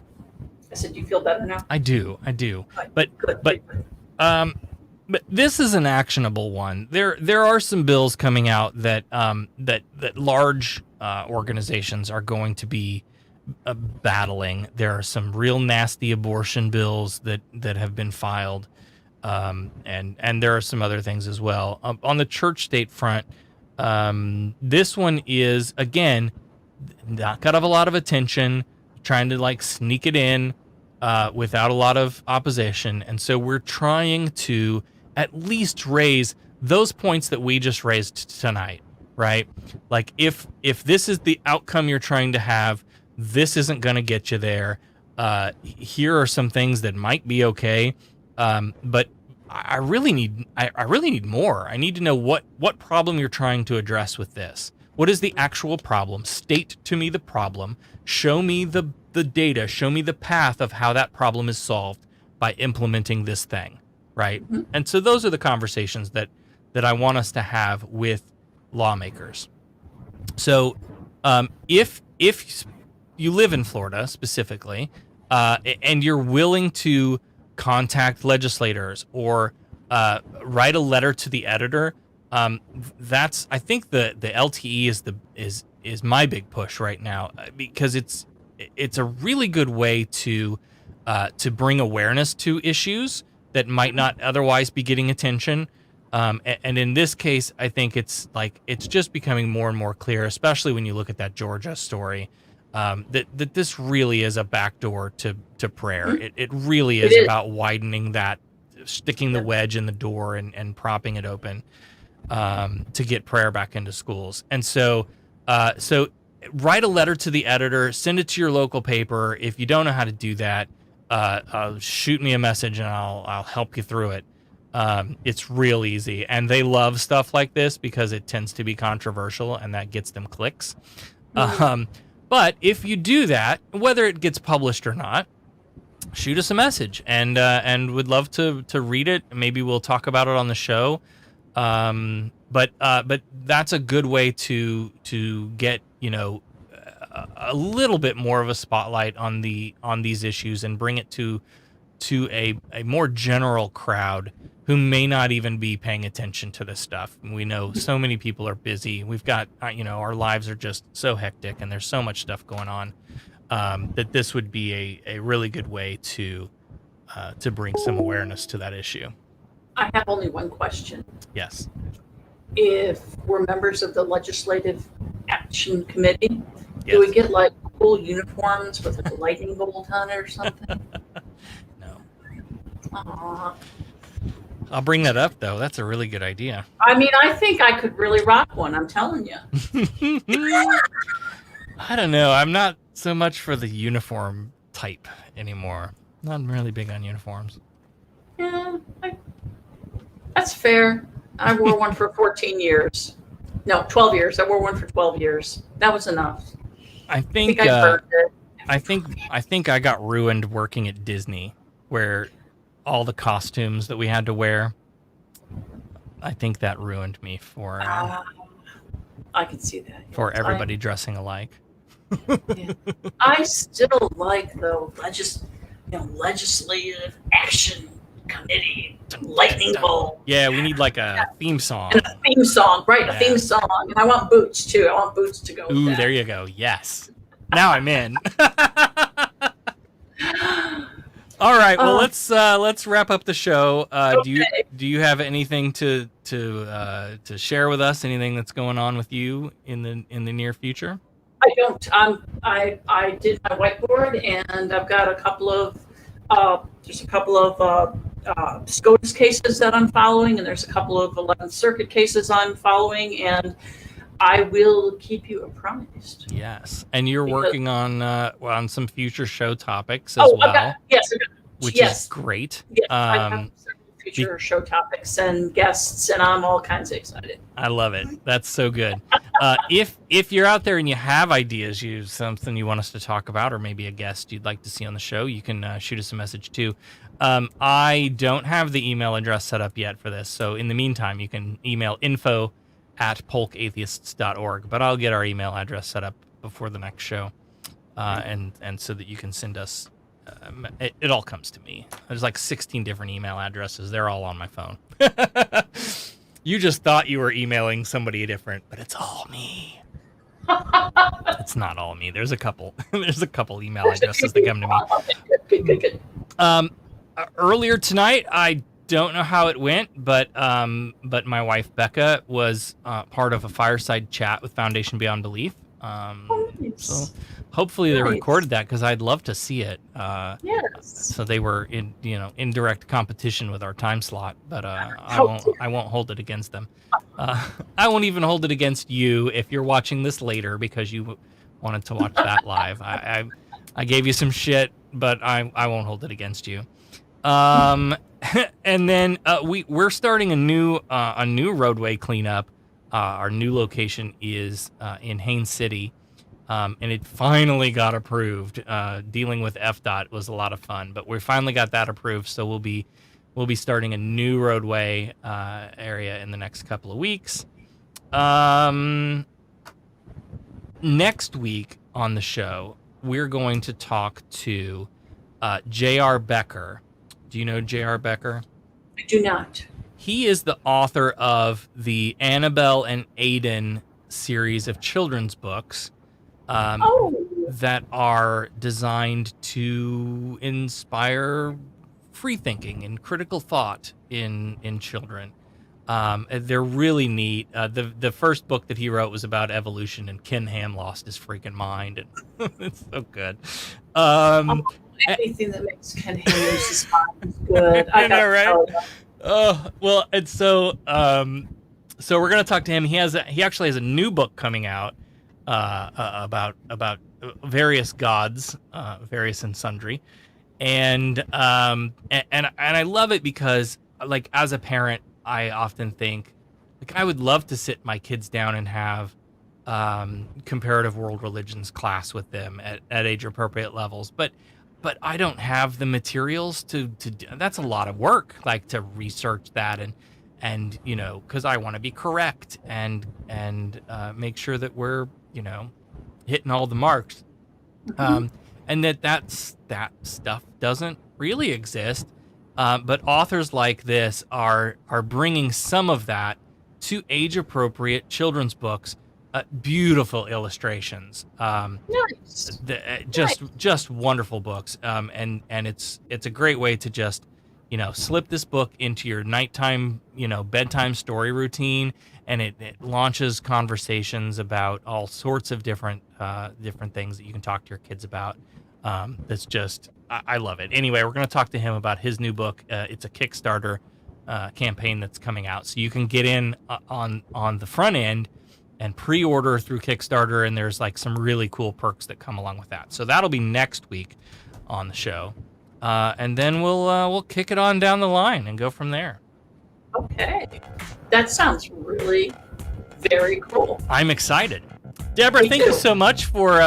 I said, you feel better now? I do. Good. But this is an actionable one. There are some bills coming out that large organizations are going to be battling. There are some real nasty abortion bills that have been filed, and there are some other things as well. On the church-state front, this one is, again, not got a lot of attention, trying to like sneak it in without a lot of opposition, and so we're trying to at least raise those points that we just raised tonight, right? Like, if this is the outcome you're trying to have, this isn't going to get you there. Here are some things that might be okay, but I really need more. I need to know what problem you're trying to address with this. What is the actual problem? State to me the problem. Show me the data. Show me the path of how that problem is solved by implementing this thing, right? Mm-hmm. And so those are the conversations that I want us to have with lawmakers. So if you live in Florida specifically, and you're willing to contact legislators or write a letter to the editor, that's, I think the LTE is my big push right now, because it's a really good way to bring awareness to issues that might not otherwise be getting attention. And in this case, I think it's just becoming more and more clear, especially when you look at that Georgia story, that this really is a backdoor to prayer. It really is about widening that, sticking the wedge in the door and propping it open to get prayer back into schools. And so write a letter to the editor, send it to your local paper. If you don't know how to do that, shoot me a message and I'll help you through it. It's real easy, and they love stuff like this because it tends to be controversial, and that gets them clicks. But if you do that, whether it gets published or not, shoot us a message, and would love to read it. Maybe we'll talk about it on the show. But that's a good way to get a little bit more of a spotlight on these issues and bring it to a more general crowd who may not even be paying attention to this stuff. We know so many people are busy. We've got, our lives are just so hectic, and there's so much stuff going on, that this would be a really good way to bring some awareness to that issue. I have only one question. Yes. If we're members of the Legislative Action Committee, Yes. do we get like cool uniforms with a lightning bolt on it or something? No. Aww. I'll bring that up, though. That's a really good idea. I mean, I think I could really rock one. I'm telling you. I don't know. I'm not so much for the uniform type anymore. Not really big on uniforms. Yeah, that's fair. I wore one for 14 years. No, 12 years. I wore one for 12 years. That was enough. I think I burned it. I think I got ruined working at Disney, where all the costumes that we had to wear, I think that ruined me for I can see that. for everybody dressing alike. Yeah. I still like the Legislative Action Committee lightning bolt. Yeah, we need like a theme song. And a theme song, right? Yeah. A theme song. And I want boots too. I want boots to go with Ooh, that. there you go. Yes. Now I'm in. All right. Well, let's wrap up the show. Okay. Do you have anything to share with us? Anything that's going on with you in the near future? I don't. I did my whiteboard, and I've got a couple of SCOTUS cases that I'm following, and there's a couple of 11th Circuit cases I'm following, and I will keep you apprised. Yes, and you're Because- working on some future show topics as well, I've got, which yes. is great. Yes, I have several future show topics and guests, and I'm all kinds of excited. I love it. That's so good. If you're out there and you have ideas, something you want us to talk about, or maybe a guest you'd like to see on the show, you can shoot us a message too. I don't have the email address set up yet for this, so in the meantime, you can email info@polkatheists.org, but I'll get our email address set up before the next show, and so that you can send us. It all comes to me. There's like 16 different email addresses. They're all on my phone. You just thought you were emailing somebody different, but it's all me. It's not all me. There's a couple. There's a couple email addresses that come to me. Good. Earlier tonight, I don't know how it went, but my wife Becca was part of a fireside chat with Foundation Beyond Belief. So hopefully they recorded that, because I'd love to see it. Yes. So they were in direct competition with our time slot, but I won't hold it against them. I won't even hold it against you if you're watching this later because you wanted to watch that live. I gave you some shit, but I won't hold it against you. And then we're starting a new roadway cleanup. Our new location is in Haines City, and it finally got approved. Dealing with FDOT was a lot of fun, but we finally got that approved. So we'll be starting a new roadway area in the next couple of weeks. Next week on the show, we're going to talk to J.R. Becker. Do you know J.R. Becker? I do not. He is the author of the Annabelle and Aiden series of children's books that are designed to inspire free thinking and critical thought in children. They're really neat. The first book that he wrote was about evolution, and Ken Ham lost his freaking mind, and it's so good. Anything that makes Ken Ham lose his mind is good. I know, right? Oh, well, and so we're gonna talk to him. He actually has a new book coming out about various gods, various and sundry, and I love it because, like, as a parent, I often think, like, I would love to sit my kids down and have comparative world religions class with them at age appropriate levels, but I don't have the materials to do. That's a lot of work, like, to research that and because I want to be correct and make sure that we're hitting all the marks, and that stuff doesn't really exist, but authors like this are bringing some of that to age appropriate children's books. Beautiful illustrations, nice. Just wonderful books, and it's a great way to just slip this book into your nighttime bedtime story routine, and it launches conversations about all sorts of different things that you can talk to your kids about. That's just, I love it. Anyway, we're going to talk to him about his new book. It's a Kickstarter campaign that's coming out, so you can get in on the front end and pre-order through Kickstarter, and there's like some really cool perks that come along with that. So that'll be next week on the show, and then we'll kick it on down the line and go from there. Okay, that sounds really very cool. I'm excited. Deborah, thank you so much for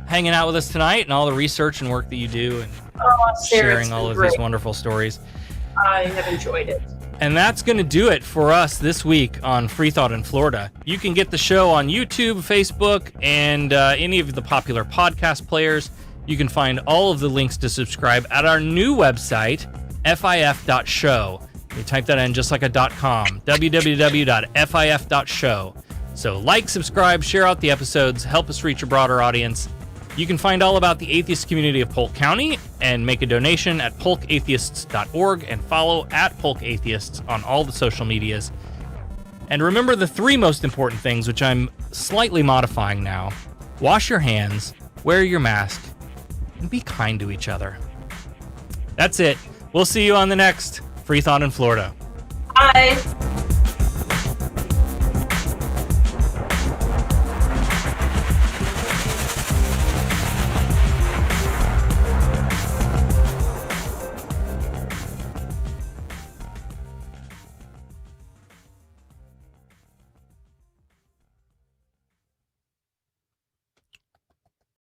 hanging out with us tonight and all the research and work that you do, and sharing all of these wonderful stories. I have enjoyed it. And that's going to do it for us this week on Freethought in Florida. You can get the show on YouTube, Facebook, and any of the popular podcast players. You can find all of the links to subscribe at our new website, fif.show. You type that in just like a .com, www.fif.show. So like, subscribe, share out the episodes, help us reach a broader audience. You can find all about the atheist community of Polk County and make a donation at polkatheists.org, and follow at polkatheists on all the social medias. And remember the 3 most important things, which I'm slightly modifying now. Wash your hands, wear your mask, and be kind to each other. That's it. We'll see you on the next Freethought in Florida. Bye.